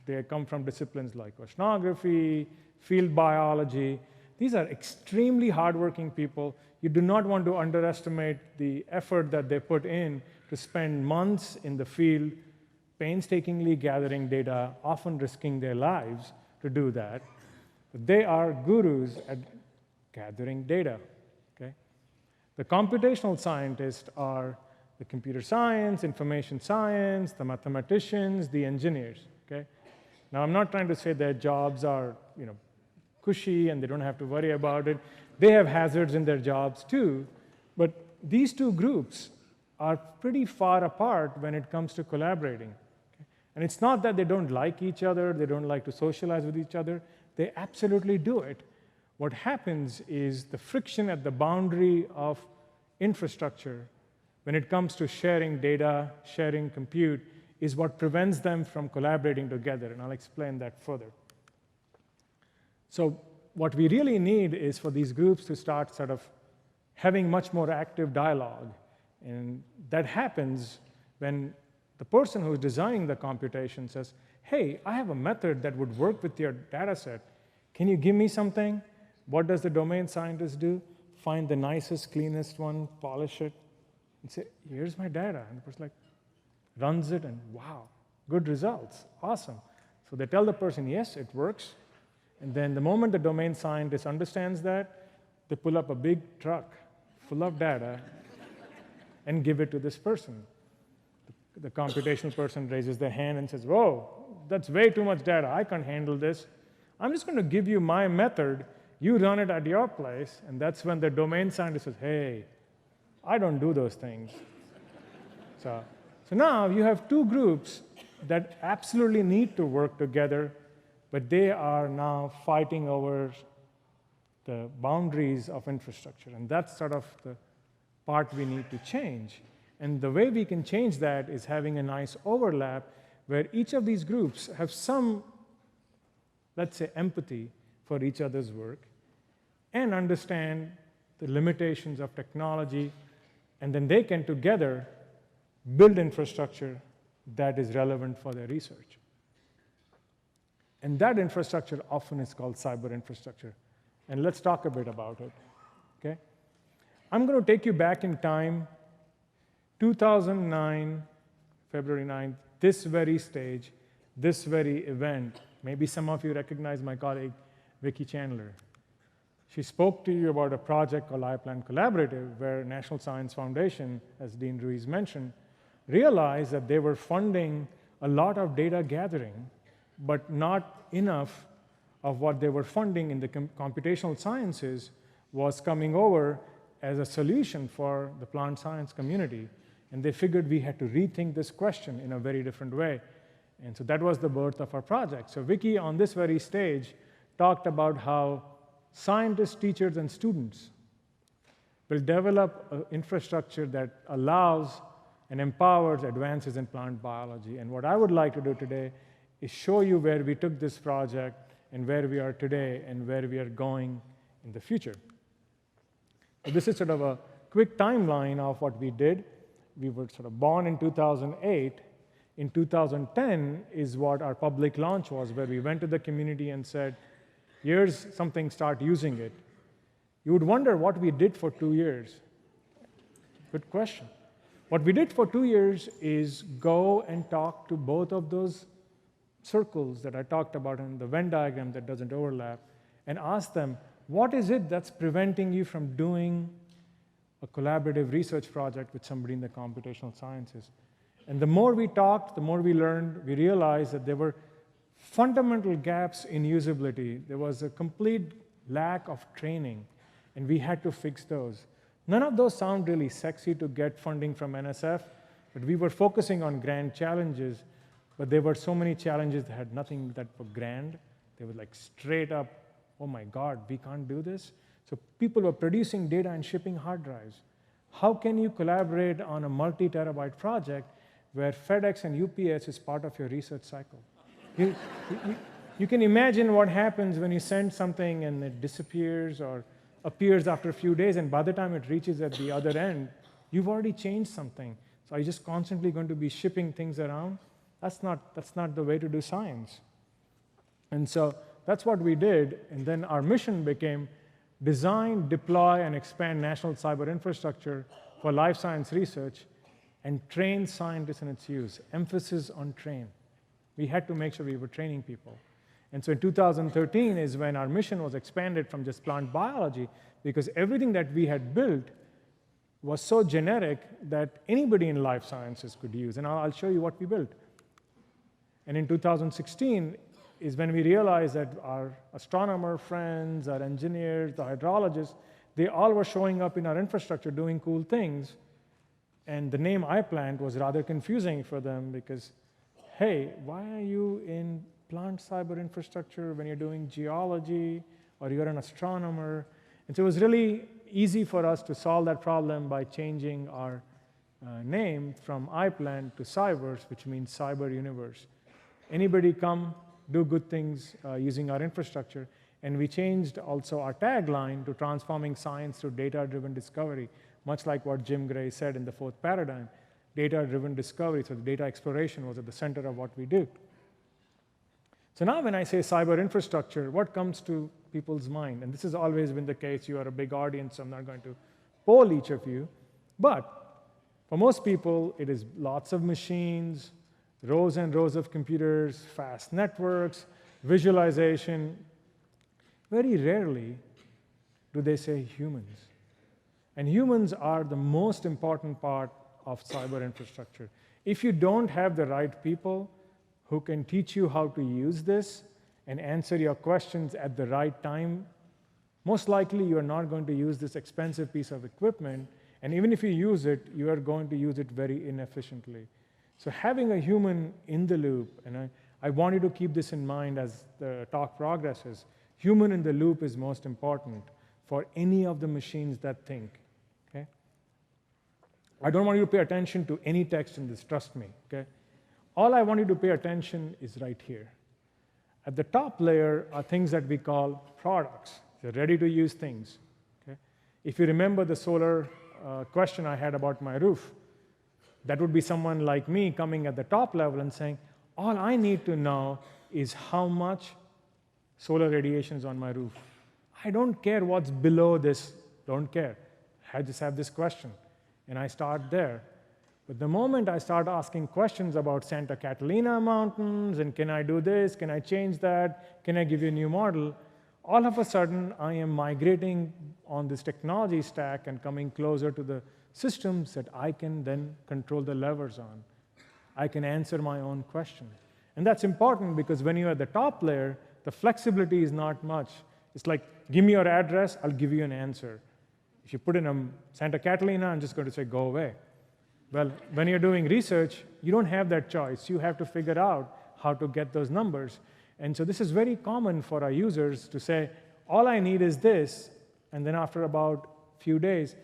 They come from disciplines like oceanography, field biology. These are extremely hardworking people. You do not want to underestimate the effort that they put in to spend months in the field painstakingly gathering data, often risking their lives to do that. But they are gurus at gathering data, okay? The computational scientists are the computer science, information science, the mathematicians, the engineers, okay? Now, I'm not trying to say their jobs are, cushy and they don't have to worry about it. They have hazards in their jobs too, but these two groups are pretty far apart when it comes to collaborating. Okay? And it's not that they don't like each other, they don't like to socialize with each other. They absolutely do it. What happens is the friction at the boundary of infrastructure when it comes to sharing data, sharing compute, is what prevents them from collaborating together, and I'll explain that further. So what we really need is for these groups to start sort of having much more active dialogue. And that happens when the person who's designing the computation says, hey, I have a method that would work with your data set. Can you give me something? What does the domain scientist do? Find the nicest, cleanest one, polish it, and say, here's my data. And the person like runs it, and wow, good results, awesome. So they tell the person, yes, it works. And then the moment the domain scientist understands that, they pull up a big truck full of data and give it to this person. The computational person raises their hand and says, whoa, that's way too much data. I can't handle this. I'm just going to give you my method. You run it at your place. And that's when the domain scientist says, hey, I don't do those things. So now you have two groups that absolutely need to work together, but they are now fighting over the boundaries of infrastructure. And that's sort of the part we need to change. And the way we can change that is having a nice overlap where each of these groups have some, let's say, empathy for each other's work and understand the limitations of technology, and then they can together build infrastructure that is relevant for their research. And that infrastructure often is called cyber infrastructure. And let's talk a bit about it, okay? I'm going to take you back in time, 2009, February 9th, this very stage, this very event. Maybe some of you recognize my colleague, Vicki Chandler. She spoke to you about a project called iPlan Collaborative, where National Science Foundation, as Dean Ruiz mentioned, realized that they were funding a lot of data gathering, but not enough of what they were funding in the computational sciences was coming over as a solution for the plant science community. And they figured we had to rethink this question in a very different way. And so that was the birth of our project. So Vicki, on this very stage, talked about how scientists, teachers, and students will develop an infrastructure that allows and empowers advances in plant biology. And what I would like to do today is show you where we took this project and where we are today and where we are going in the future. So this is sort of a quick timeline of what we did. We were sort of born in 2008. In 2010 is what our public launch was, where we went to the community and said, here's something, start using it. You would wonder what we did for 2 years. Good question. What we did for 2 years is go and talk to both of those circles that I talked about in the Venn diagram that doesn't overlap, and ask them, what is it that's preventing you from doing a collaborative research project with somebody in the computational sciences? And the more we talked, the more we learned, we realized that there were fundamental gaps in usability. There was a complete lack of training, and we had to fix those. None of those sound really sexy to get funding from NSF, but we were focusing on grand challenges, but there were so many challenges that had nothing that were grand. They were like straight up, oh my God, we can't do this. So people were producing data and shipping hard drives. How can you collaborate on a multi-terabyte project where FedEx and UPS is part of your research cycle? You can imagine what happens when you send something and it disappears or appears after a few days, and by the time it reaches at the other end, you've already changed something. So are you just constantly going to be shipping things around? That's not the way to do science. And so that's what we did, and then our mission became design, deploy, and expand national cyber infrastructure for life science research and train scientists in its use. Emphasis on train. We had to make sure we were training people. And so in 2013 is when our mission was expanded from just plant biology, because everything that we had built was so generic that anybody in life sciences could use. And I'll show you what we built. And in 2016 is when we realized that our astronomer friends, our engineers, the hydrologists, they all were showing up in our infrastructure doing cool things. And the name iPlant was rather confusing for them because, hey, why are you in plant cyber infrastructure when you're doing geology or you're an astronomer? And so it was really easy for us to solve that problem by changing our name from iPlant to Cybers, which means cyber universe. Anybody come, do good things using our infrastructure. And we changed also our tagline to transforming science through data-driven discovery, much like what Jim Gray said in the fourth paradigm. data-driven discovery, so the data exploration was at the center of what we do. So now when I say cyber infrastructure, what comes to people's mind? And this has always been the case. You are a big audience, so I'm not going to poll each of you. But for most people, it is lots of machines, rows and rows of computers, fast networks, visualization. Very rarely do they say humans. And humans are the most important part of cyber infrastructure. If you don't have the right people who can teach you how to use this and answer your questions at the right time, most likely you are not going to use this expensive piece of equipment, and even if you use it, you are going to use it very inefficiently. So having a human in the loop, and I want you to keep this in mind as the talk progresses, human in the loop is most important for any of the machines that think. Okay? I don't want you to pay attention to any text in this, trust me. Okay? All I want you to pay attention is right here. At the top layer are things that we call products. They're ready-to-use things. Okay? If you remember the solar question I had about my roof, that would be someone like me coming at the top level and saying, all I need to know is how much solar radiation is on my roof. I don't care what's below this, don't care. I just have this question, and I start there. But the moment I start asking questions about Santa Catalina Mountains, and can I do this, can I change that, can I give you a new model, all of a sudden I am migrating on this technology stack and coming closer to the systems that I can then control the levers on. I can answer my own question. And that's important because when you're at the top layer, the flexibility is not much. It's like, give me your address, I'll give you an answer. If you put in a Santa Catalina, I'm just going to say, go away. Well, when you're doing research, you don't have that choice. You have to figure out how to get those numbers. And so this is very common for our users to say, all I need is this, and then after about a few days,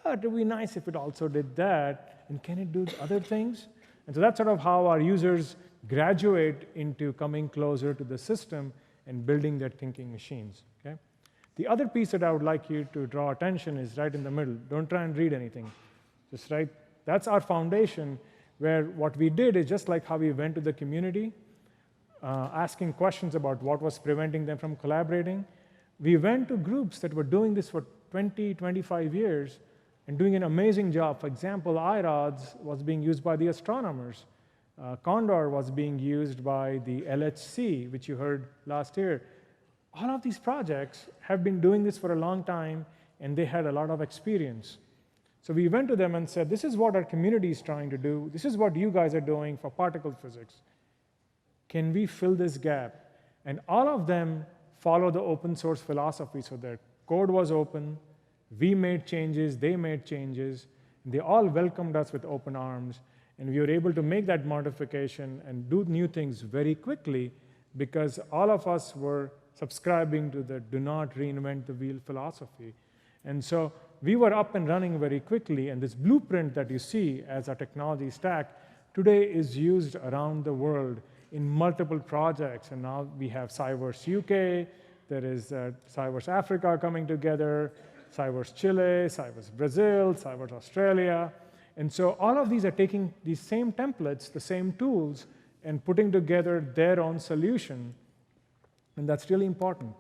but it would be nice if it also did that, and can it do other things? And so that's sort of how our users graduate into coming closer to the system and building their thinking machines. Okay? The other piece that I would like you to draw attention is right in the middle. Don't try and read anything. Just right. That's our foundation, where what we did is just like how we went to the community, asking questions about what was preventing them from collaborating. We went to groups that were doing this for 20, 25 years and doing an amazing job. For example, IRODS was being used by the astronomers. Condor was being used by the LHC, which you heard last year. All of these projects have been doing this for a long time, and they had a lot of experience. So we went to them and said, this is what our community is trying to do. This is what you guys are doing for particle physics. Can we fill this gap? And all of them follow the open source philosophy. So their code was open. We made changes. They made changes. And they all welcomed us with open arms. And we were able to make that modification and do new things very quickly because all of us were subscribing to the do not reinvent the wheel philosophy. And so we were up and running very quickly, and this blueprint that you see as our technology stack today is used around the world in multiple projects. And now we have Cyverse UK, there is Cyverse Africa coming together, Cyverse Chile, Cyverse Brazil, Cyverse Australia. And so all of these are taking these same templates, the same tools, and putting together their own solution. And that's really important.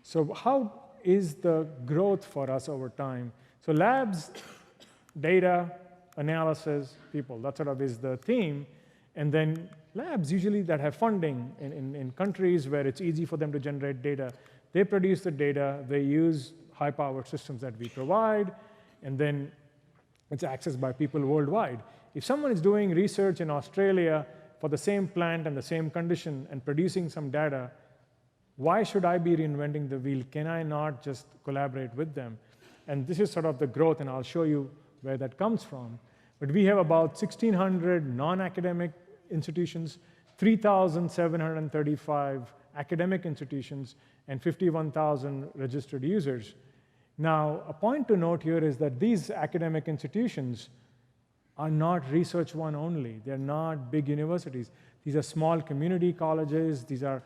So how is the growth for us over time? So labs, data, analysis, people, that sort of is the theme. And then labs usually that have funding in countries where it's easy for them to generate data, they produce the data, they use high-powered systems that we provide, and then it's accessed by people worldwide. If someone is doing research in Australia for the same plant and the same condition and producing some data, why should I be reinventing the wheel? Can I not just collaborate with them? And this is sort of the growth, and I'll show you where that comes from. But we have about 1,600 non-academic institutions, 3,735 academic institutions, and 51,000 registered users. Now, a point to note here is that these academic institutions are not research one only. They're not big universities. These are small community colleges. These are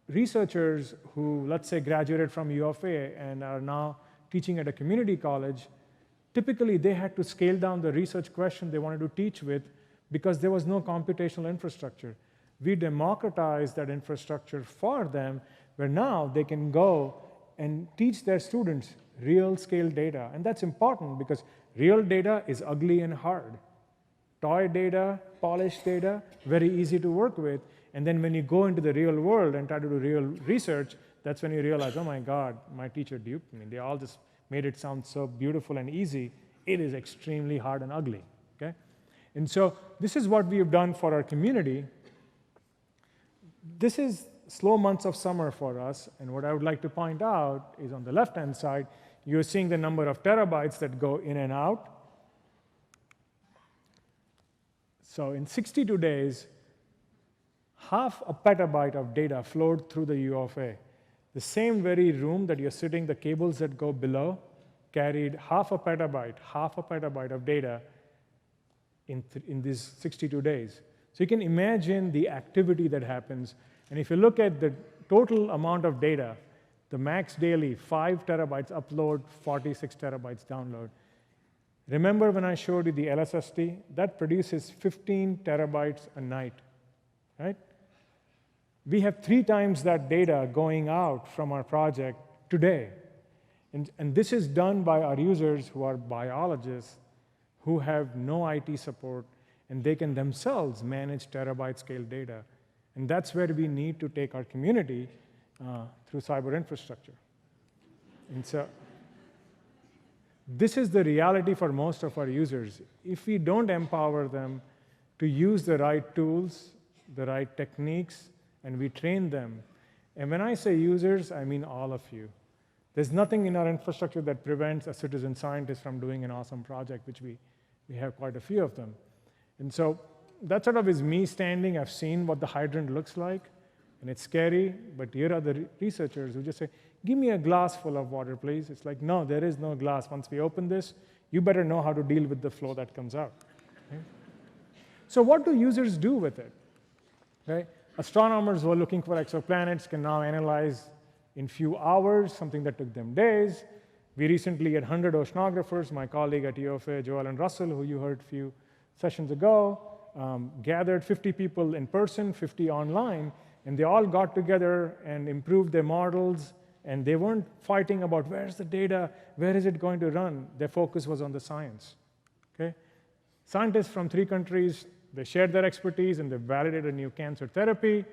researchers who, let's say, graduated from U of A and are now teaching at a community college. typically they had to scale down the research question they wanted to teach with because there was no computational infrastructure. We democratized that infrastructure for them, where now they can go and teach their students real scale data. And that's important because real data is ugly and hard. Toy data, polished data, very easy to work with. And then when you go into the real world and try to do real research, that's when you realize, oh my God, my teacher duped me. They all just made it sound so beautiful and easy. It is extremely hard and ugly, okay? And so this is what we have done for our community. This is slow months of summer for us, and what I would like to point out is on the left-hand side, you're seeing the number of terabytes that go in and out. So in 62 days, half a petabyte of data flowed through the U of A. The same very room that you're sitting, the cables that go below, carried half a petabyte of data in these 62 days. So you can imagine the activity that happens. And if you look at the total amount of data, the max daily, 5 terabytes upload, 46 terabytes download. Remember when I showed you the LSST? That produces 15 terabytes a night, right? We have 3 times that data going out from our project today. And this is done by our users who are biologists, who have no IT support, and they can themselves manage terabyte scale data. And that's where we need to take our community through CyberInfrastructure. And so this is the reality for most of our users. If we don't empower them to use the right tools, the right techniques, and we train them, and when I say users, I mean all of you. There's nothing in our infrastructure that prevents a citizen scientist from doing an awesome project, which we have quite a few of them. And so that sort of is me standing. I've seen what the hydrant looks like, and it's scary, but here are the researchers who just say, give me a glass full of water, please. It's like, no, there is no glass. Once we open this, you better know how to deal with the flow that comes out. Okay? So what do users do with it? Okay? Astronomers who are looking for exoplanets can now analyze in few hours something that took them days. We recently had 100 oceanographers, my colleague at UFA, Joel and Russell, who you heard a few sessions ago, gathered 50 people in person, 50 online, and they all got together and improved their models, and they weren't fighting about where's the data, where is it going to run. Their focus was on the science. Okay? Scientists from 3 countries, they shared their expertise, and they validated a new cancer therapy.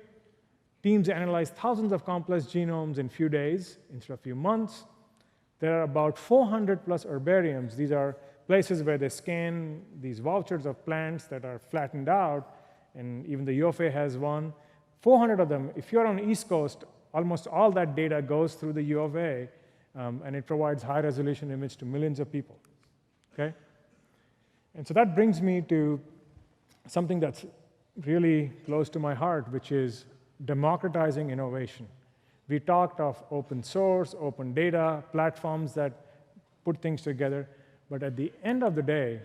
Teams analyzed thousands of complex genomes in few days instead of few months. There are about 400 plus herbariums. These are places where they scan these vouchers of plants that are flattened out, and even the UFA has one. 400 of them. If you're on the East Coast, almost all that data goes through the U of A, and it provides high-resolution image to millions of people. Okay? And so that brings me to something that's really close to my heart, which is democratizing innovation. We talked of open source, open data, platforms that put things together, but at the end of the day,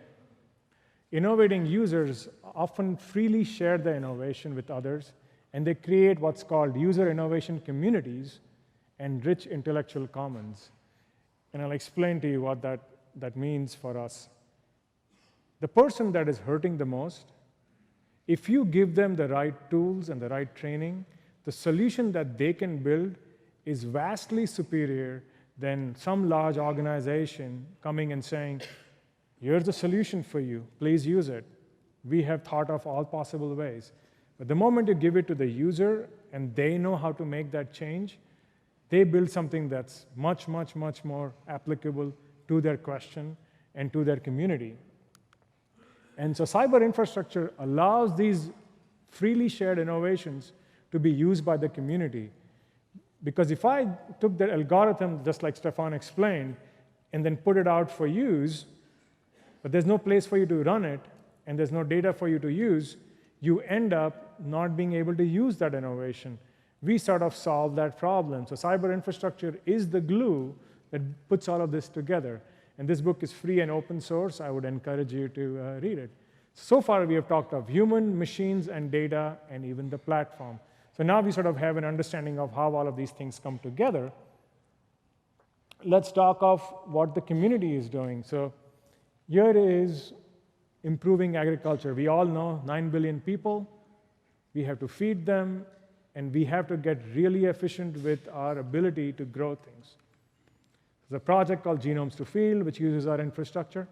innovating users often freely share their innovation with others, and they create what's called user innovation communities and rich intellectual commons. And I'll explain to you what that means for us. The person that is hurting the most, if you give them the right tools and the right training, the solution that they can build is vastly superior than some large organization coming and saying, here's the solution for you, please use it. We have thought of all possible ways. But the moment you give it to the user and they know how to make that change, they build something that's much, much, much more applicable to their question and to their community. And so cyber infrastructure allows these freely shared innovations to be used by the community. Because if I took the algorithm, just like Stefan explained, and then put it out for use, but there's no place for you to run it, and there's no data for you to use, you end up not being able to use that innovation. We sort of solve that problem. So cyber infrastructure is the glue that puts all of this together. And this book is free and open source. I would encourage you to read it. So far, we have talked of human, machines, and data, and even the platform. So now we sort of have an understanding of how all of these things come together. Let's talk of what the community is doing. So Here is improving agriculture. We all know 9 billion people. We have to feed them, and we have to get really efficient with our ability to grow things. There's a project called Genomes to Field, which uses our infrastructure.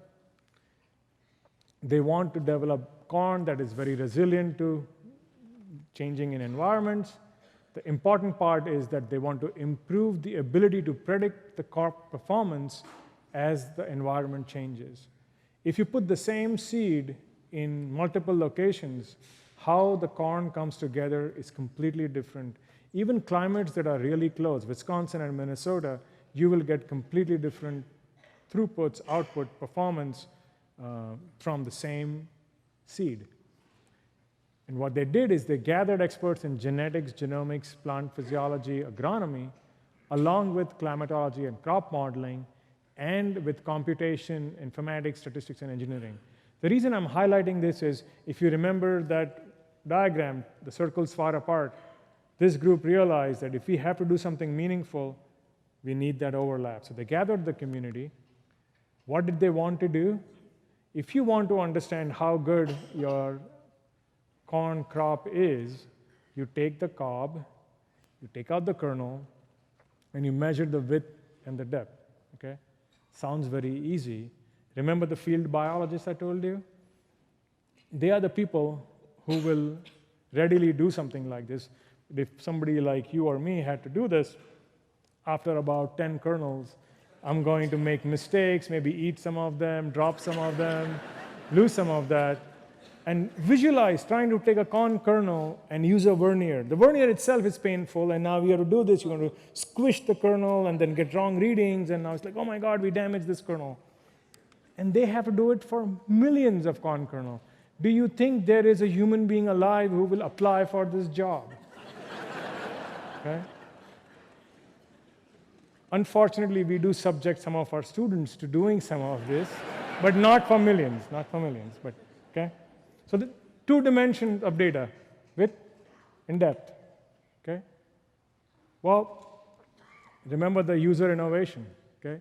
They want to develop corn that is very resilient to changing in environments. The important part is that they want to improve the ability to predict the crop performance as the environment changes. If you put the same seed in multiple locations, how the corn comes together is completely different. Even climates that are really close, Wisconsin and Minnesota, you will get completely different throughputs, output, performance from the same seed. And what they did is they gathered experts in genetics, genomics, plant physiology, agronomy, along with climatology and crop modeling, and with computation, informatics, statistics, and engineering. The reason I'm highlighting this is, if you remember that diagram, the circles far apart, this group realized that if we have to do something meaningful, we need that overlap. So they gathered the community. What did they want to do? If you want to understand how good your corn crop is, you take the cob, you take out the kernel, and you measure the width and the depth, okay? Sounds very easy. Remember the field biologists I told you? They are the people who will readily do something like this. If somebody like you or me had to do this, after about 10 kernels, I'm going to make mistakes, maybe eat some of them, drop some of them, lose some of that. And visualize trying to take a corn kernel and use a vernier. The vernier itself is painful, and now you have to do this. You're going to squish the kernel and then get wrong readings, and now it's like, oh my God, we damaged this kernel. And they have to do it for millions of corn kernel. Do you think there is a human being alive who will apply for this job? Okay? Unfortunately, we do subject some of our students to doing some of this, but not for millions, but okay? So the 2 dimensions of data, width and depth, okay? Well, remember the user innovation, okay?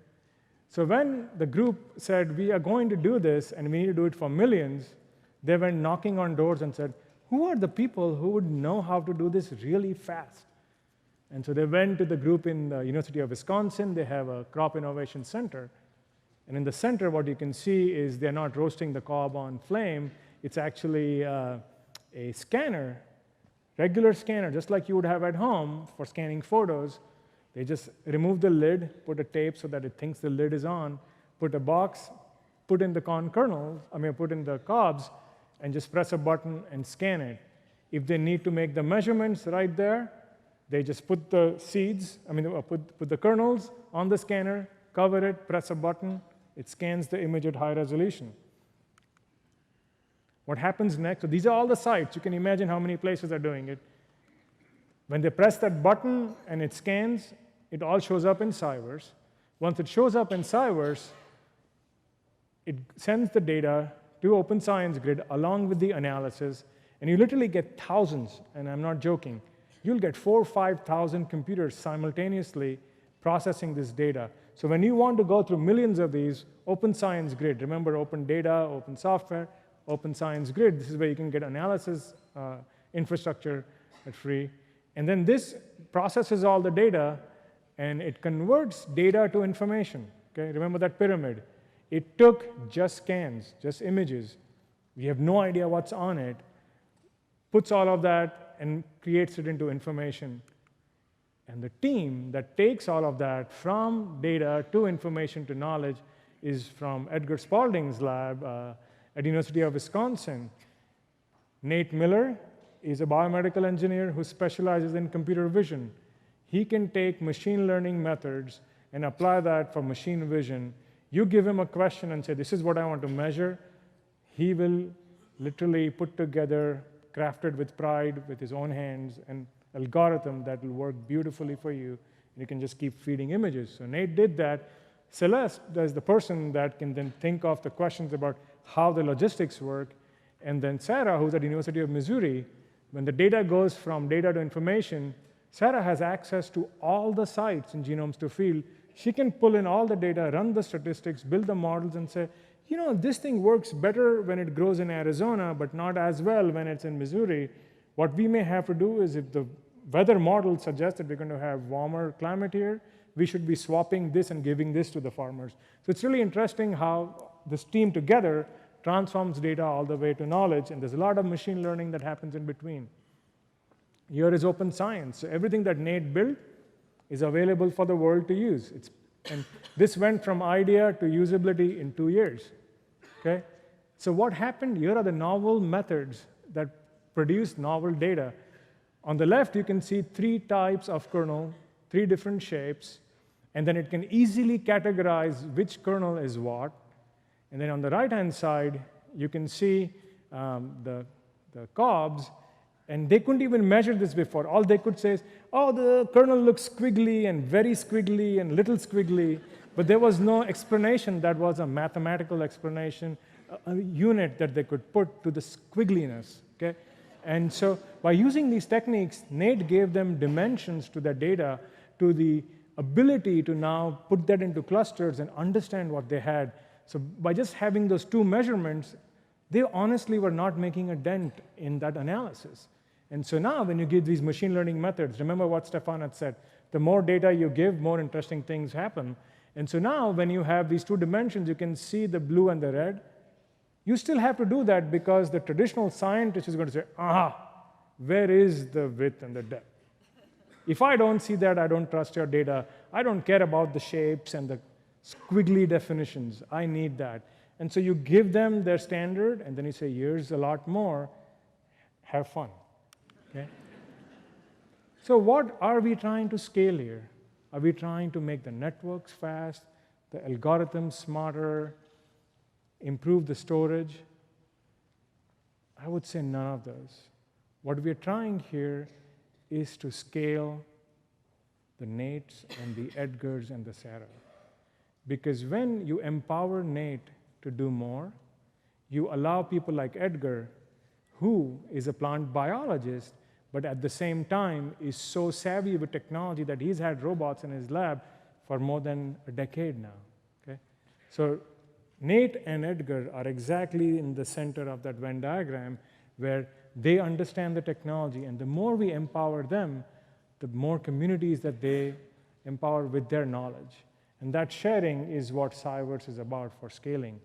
So when the group said, we are going to do this and we need to do it for millions, they went knocking on doors and said, who are the people who would know how to do this really fast? And so they went to the group in the University of Wisconsin. They have a crop innovation center. And in the center, what you can see is they're not roasting the cob on flame. It's actually a scanner, regular scanner, just like you would have at home for scanning photos. They just remove the lid, put a tape so that it thinks the lid is on, put a box, put in the corn kernels, put in the cobs, and just press a button and scan it. If they need to make the measurements right there, they just put the seeds, put the kernels on the scanner, cover it, press a button, it scans the image at high resolution. What happens next? So these are all the sites. You can imagine how many places are doing it. When they press that button and it scans, it all shows up in Cyverse. Once it shows up in Cyverse, it sends the data to Open Science Grid along with the analysis, and you literally get thousands, and I'm not joking. You'll get 4,000 or 5,000 computers simultaneously processing this data. So when you want to go through millions of these, Open Science Grid, remember open data, open software, Open Science Grid, this is where you can get analysis infrastructure at free. And then this processes all the data, and it converts data to information. Okay? Remember that pyramid. It took just scans, just images. We have no idea what's on it, puts all of that and creates it into information. And the team that takes all of that from data to information to knowledge is from Edgar Spalding's lab at University of Wisconsin. Nate Miller is a biomedical engineer who specializes in computer vision. He can take machine learning methods and apply that for machine vision. You give him a question and say, this is what I want to measure. He will literally put together, crafted with pride, with his own hands, an algorithm that will work beautifully for you. And you can just keep feeding images. So Nate did that. Celeste is the person that can then think of the questions about how the logistics work. And then Sarah, who's at the University of Missouri, when the data goes from data to information, Sarah has access to all the sites in Genomes to Field. She can pull in all the data, run the statistics, build the models, and say, you know, this thing works better when it grows in Arizona, but not as well when it's in Missouri. What we may have to do is if the weather model suggests that we're going to have warmer climate here, we should be swapping this and giving this to the farmers. So it's really interesting how this team together transforms data all the way to knowledge, and there's a lot of machine learning that happens in between. Here is open science. So everything that Nate built is available for the world to use. And this went from idea to usability in 2 years. Okay? So what happened? Here are the novel methods that produce novel data. On the left, you can see 3 types of kernel, 3 different shapes, and then it can easily categorize which kernel is what. And then on the right-hand side, you can see the cobs, and they couldn't even measure this before. All they could say is, oh, the kernel looks squiggly and very squiggly and little squiggly, but there was no explanation that was a mathematical explanation, a unit that they could put to the squiggliness, okay? And so by using these techniques, Nate gave them dimensions to their data, to the ability to now put that into clusters and understand what they had. So by just having those 2 measurements, they honestly were not making a dent in that analysis. And so now when you give these machine learning methods, remember what Stefan had said, the more data you give, more interesting things happen. And so now when you have these 2 dimensions, you can see the blue and the red. You still have to do that because the traditional scientist is going to say, where is the width and the depth? If I don't see that, I don't trust your data. I don't care about the shapes and the squiggly definitions. I need that. And so you give them their standard, and then you say, here's a lot more. Have fun. Okay? So what are we trying to scale here? Are we trying to make the networks fast, the algorithms smarter, improve the storage? I would say none of those. What we're trying here is to scale the Nates and the Edgars and the Sarah. Because when you empower Nate to do more, you allow people like Edgar, who is a plant biologist, but at the same time is so savvy with technology that he's had robots in his lab for more than a decade now. Okay? So Nate and Edgar are exactly in the center of that Venn diagram where they understand the technology, and the more we empower them, the more communities that they empower with their knowledge. And that sharing is what Cyverse is about for scaling.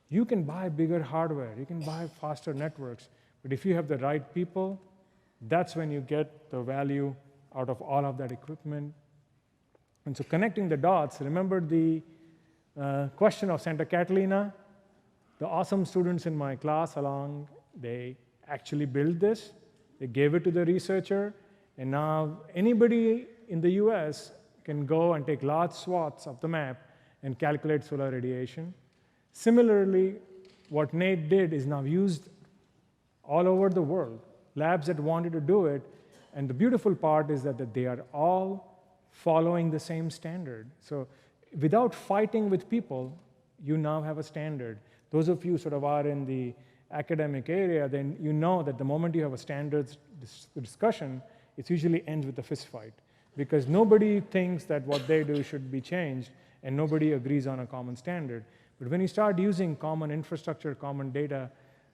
You can buy bigger hardware, you can buy faster networks, but if you have the right people, that's when you get the value out of all of that equipment. And so connecting the dots, remember the question of Santa Catalina? The awesome students in my class they actually built this, they gave it to the researcher, and now anybody in the US can go and take large swaths of the map and calculate solar radiation. Similarly, what Nate did is now used all over the world. Labs that wanted to do it, and the beautiful part is that they are all following the same standard. So without fighting with people, you now have a standard. Those of you sort of are in the academic area, then you know that the moment you have a standards discussion, it usually ends with a fist fight. Because nobody thinks that what they do should be changed, and nobody agrees on a common standard. But when you start using common infrastructure, common data,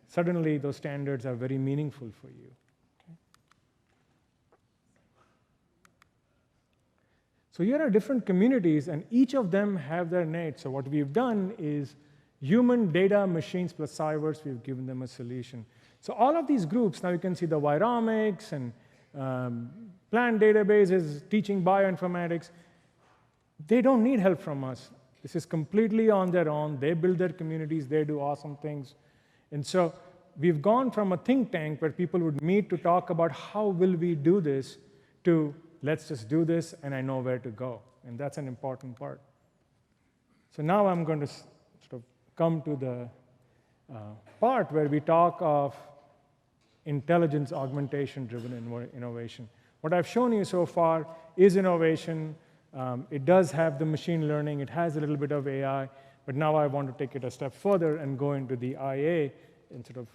suddenly those standards are very meaningful for you. Okay? So here are different communities, and each of them have their Nates. So what we've done is human data, machines plus Cyverse, we've given them a solution. So all of these groups, now you can see the Viromics and plant databases, teaching bioinformatics, they don't need help from us. This is completely on their own. They build their communities, they do awesome things. And so we've gone from a think tank where people would meet to talk about how will we do this to let's just do this and I know where to go. And that's an important part. So now I'm going to sort of come to the part where we talk of intelligence augmentation-driven innovation. What I've shown you so far is innovation. It does have the machine learning. It has a little bit of AI. But now I want to take it a step further and go into the IA and sort of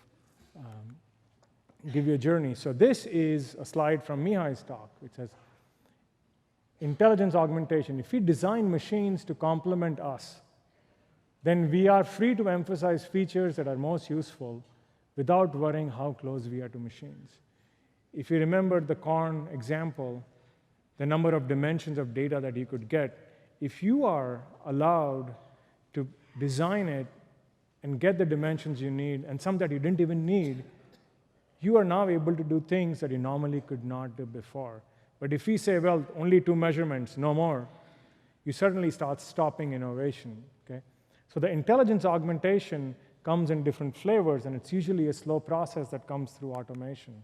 give you a journey. So this is a slide from Mihai's talk, which says, intelligence augmentation. If we design machines to complement us, then we are free to emphasize features that are most useful without worrying how close we are to machines. If you remember the corn example, the number of dimensions of data that you could get, if you are allowed to design it and get the dimensions you need, and some that you didn't even need, you are now able to do things that you normally could not do before. But if we say, well, only 2 measurements, no more, you certainly start stopping innovation. Okay? So the intelligence augmentation comes in different flavors, and it's usually a slow process that comes through automation.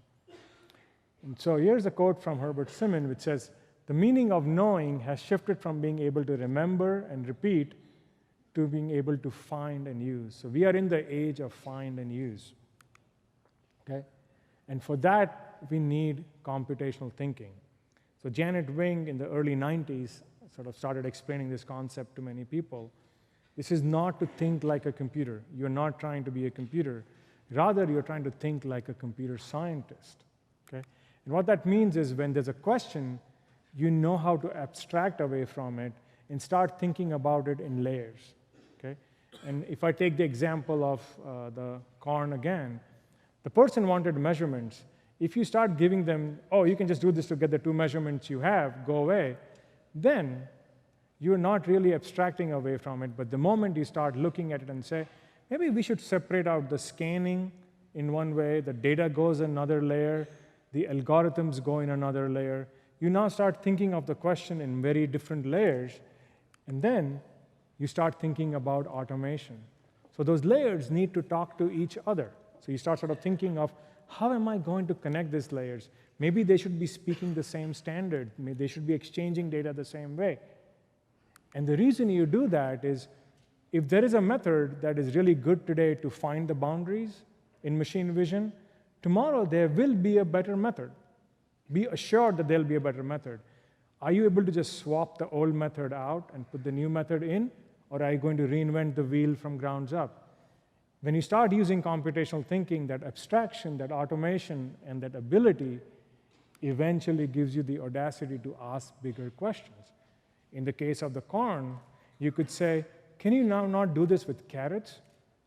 And so here's a quote from Herbert Simon, which says, "The meaning of knowing has shifted from being able to remember and repeat to being able to find and use." So we are in the age of find and use. Okay? And for that, we need computational thinking. So Janet Wing in the early 90s sort of started explaining this concept to many people. This is not to think like a computer. You're not trying to be a computer. Rather, you're trying to think like a computer scientist. Okay? And what that means is when there's a question, you know how to abstract away from it and start thinking about it in layers. Okay? And if I take the example of the corn again, the person wanted measurements. If you start giving them, oh, you can just do this to get the 2 measurements you have, go away, then you're not really abstracting away from it. But the moment you start looking at it and say, maybe we should separate out the scanning in one way, the data goes another layer, the algorithms go in another layer, you now start thinking of the question in very different layers, and then you start thinking about automation. So those layers need to talk to each other. So you start sort of thinking of, how am I going to connect these layers? Maybe they should be speaking the same standard. Maybe they should be exchanging data the same way. And the reason you do that is, if there is a method that is really good today to find the boundaries in machine vision, tomorrow there will be a better method. Be assured that there'll be a better method. Are you able to just swap the old method out and put the new method in? Or are you going to reinvent the wheel from ground up? When you start using computational thinking, that abstraction, that automation, and that ability eventually gives you the audacity to ask bigger questions. In the case of the corn, you could say, can you now not do this with carrots?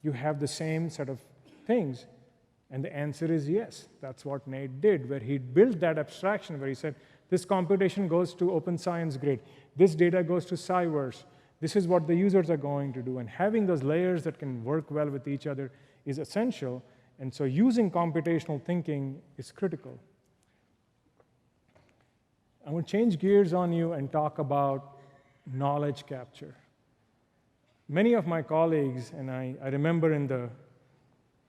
You have the same set of things. And the answer is yes. That's what Nate did, where he built that abstraction, where he said, this computation goes to open science grade. This data goes to Cyverse. This is what the users are going to do. And having those layers that can work well with each other is essential. And so using computational thinking is critical. I want to change gears on you and talk about knowledge capture. Many of my colleagues, and I remember in the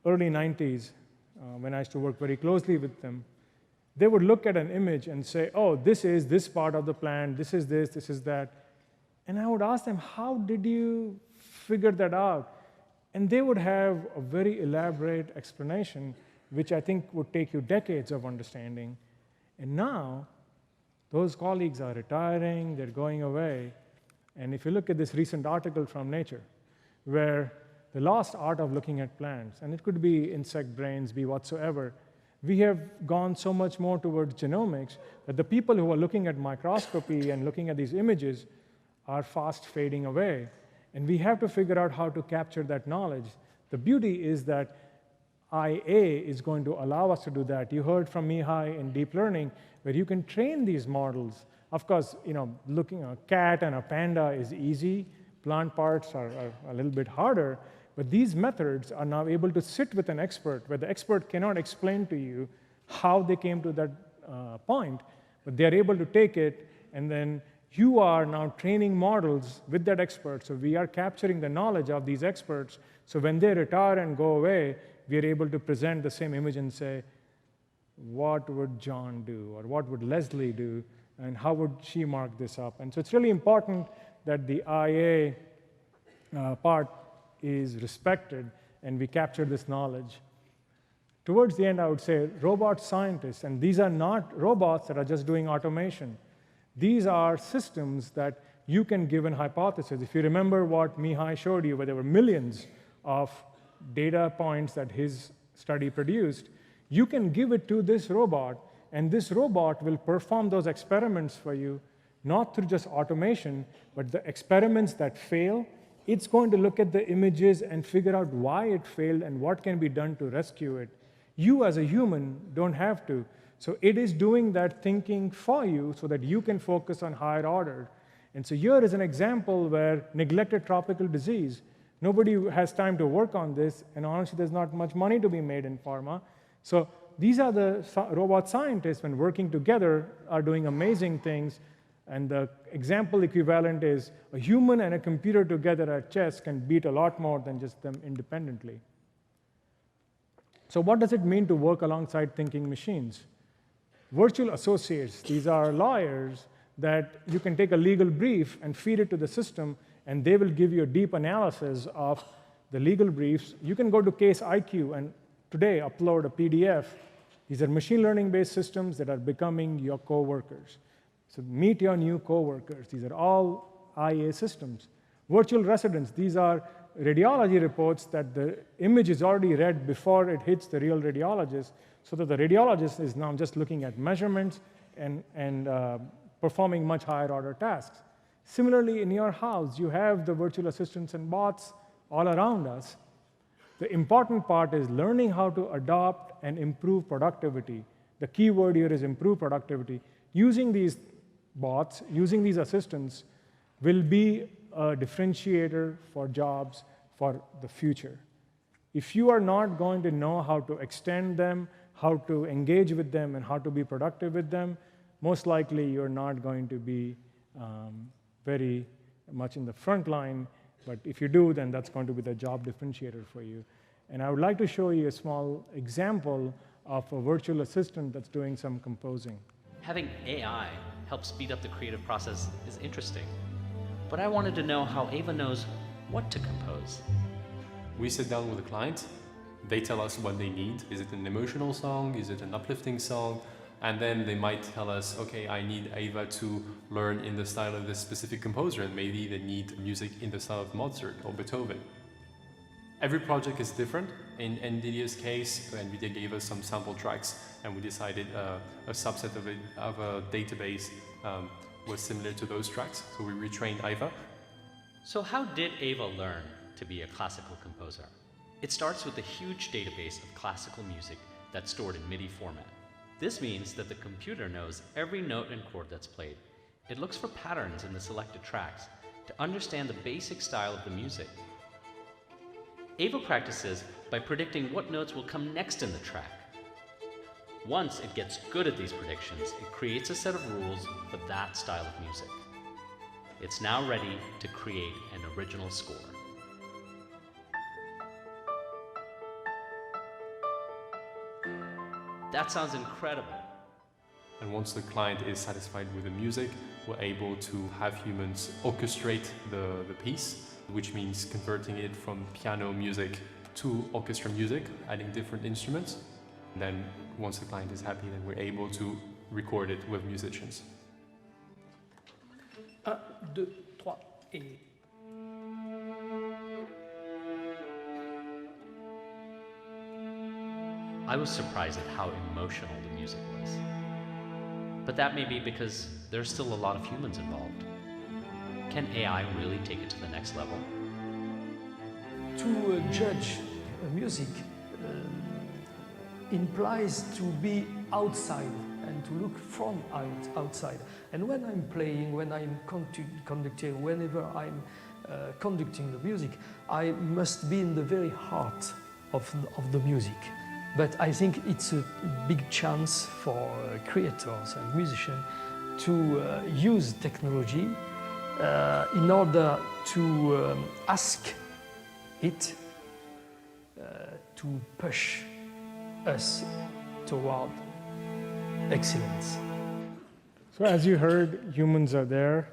early 90s, when I used to work very closely with them, they would look at an image and say, oh, this is this part of the plant, this is that. And I would ask them, how did you figure that out? And they would have a very elaborate explanation, which I think would take you decades of understanding. And now, those colleagues are retiring, they're going away. And if you look at this recent article from Nature, where the lost art of looking at plants, and it could be insect brains, be whatsoever, we have gone so much more towards genomics that the people who are looking at microscopy and looking at these images are fast fading away. And we have to figure out how to capture that knowledge. The beauty is that IA is going to allow us to do that. You heard from Mihai in deep learning, where you can train these models. Of course, looking at a cat and a panda is easy. Plant parts are a little bit harder. But these methods are now able to sit with an expert, where the expert cannot explain to you how they came to that point, but they're able to take it, and then you are now training models with that expert. So we are capturing the knowledge of these experts. So when they retire and go away, we are able to present the same image and say, what would John do? Or what would Leslie do? And how would she mark this up? And so it's really important that the IA part is respected and we capture this knowledge. Towards the end, I would say robot scientists, and these are not robots that are just doing automation. These are systems that you can give an hypothesis. If you remember what Mihai showed you, where there were millions of data points that his study produced, you can give it to this robot, and this robot will perform those experiments for you, not through just automation, but the experiments that fail, it's going to look at the images and figure out why it failed and what can be done to rescue it. You as a human don't have to. So it is doing that thinking for you so that you can focus on higher order. And so here is an example where neglected tropical disease. Nobody has time to work on this, and honestly, there's not much money to be made in pharma. So these are the robot scientists, when working together, are doing amazing things. And the example equivalent is a human and a computer together at chess can beat a lot more than just them independently. So what does it mean to work alongside thinking machines? Virtual associates, these are lawyers that you can take a legal brief and feed it to the system, and they will give you a deep analysis of the legal briefs. You can go to Case IQ and today upload a PDF. These are machine learning-based systems that are becoming your coworkers. So meet your new coworkers. These are all IA systems. Virtual residents, these are radiology reports that the image is already read before it hits the real radiologist, so that the radiologist is now just looking at measurements and performing much higher order tasks. Similarly, in your house, you have the virtual assistants and bots all around us. The important part is learning how to adopt and improve productivity. The key word here is improve productivity. Using these bots, using these assistants, will be a differentiator for jobs for the future. If you are not going to know how to extend them, how to engage with them, and how to be productive with them, most likely you're not going to be very much in the front line. But if you do, then that's going to be the job differentiator for you. And I would like to show you a small example of a virtual assistant that's doing some composing. Having AI help speed up the creative process is interesting, but I wanted to know how Ava knows what to compose. We sit down with the client, they tell us what they need. Is it an emotional song? Is it an uplifting song? And then they might tell us, okay, I need Ava to learn in the style of this specific composer, and maybe they need music in the style of Mozart or Beethoven. Every project is different. In NVIDIA's case, NVIDIA gave us some sample tracks, and we decided a subset of a database was similar to those tracks, so we retrained Ava. So how did Ava learn to be a classical composer? It starts with a huge database of classical music that's stored in MIDI format. This means that the computer knows every note and chord that's played. It looks for patterns in the selected tracks to understand the basic style of the music. Ava practices by predicting what notes will come next in the track. Once it gets good at these predictions, it creates a set of rules for that style of music. It's now ready to create an original score. That sounds incredible. And once the client is satisfied with the music, we're able to have humans orchestrate the piece, which means converting it from piano music to orchestra music, adding different instruments. And then once the client is happy, then we're able to record it with musicians. 1, 2, 3, et... I was surprised at how emotional the music was. But that may be because there's still a lot of humans involved. Can AI really take it to the next level? To judge music implies to be outside and to look from outside. And when I'm playing, when I'm conducting, whenever I'm conducting the music, I must be in the very heart of the music. But I think it's a big chance for creators and musicians to use technology in order to ask it to push us toward excellence. So as you heard, humans are there,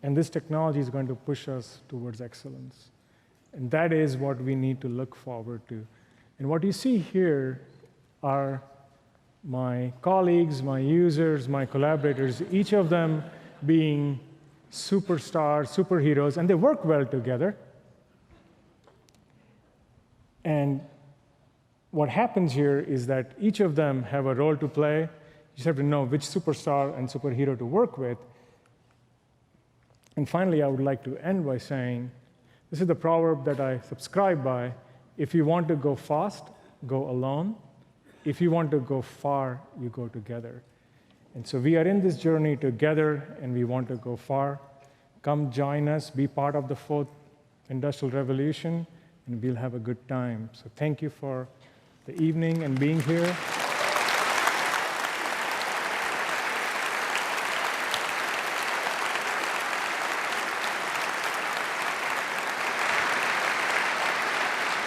and this technology is going to push us towards excellence. And that is what we need to look forward to. And what you see here are my colleagues, my users, my collaborators, each of them being superstars, superheroes, and they work well together. And what happens here is that each of them have a role to play. You just have to know which superstar and superhero to work with. And finally, I would like to end by saying This is the proverb that I subscribe by. If you want to go fast, go alone. If you want to go far, you go together. And so we are in this journey together, and we want to go far. Come join us, be part of the fourth industrial revolution, and we'll have a good time. So thank you for the evening and being here.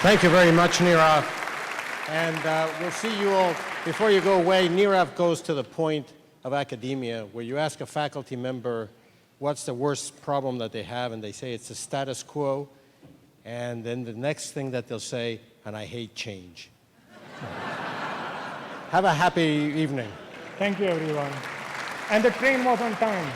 Thank you very much, Nirav. And we'll see you all. Before you go away, Nirav goes to the point of academia where you ask a faculty member what's the worst problem that they have, and they say it's the status quo. And then the next thing that they'll say, and I hate change. Have a happy evening. Thank you, everyone. And the train was on time.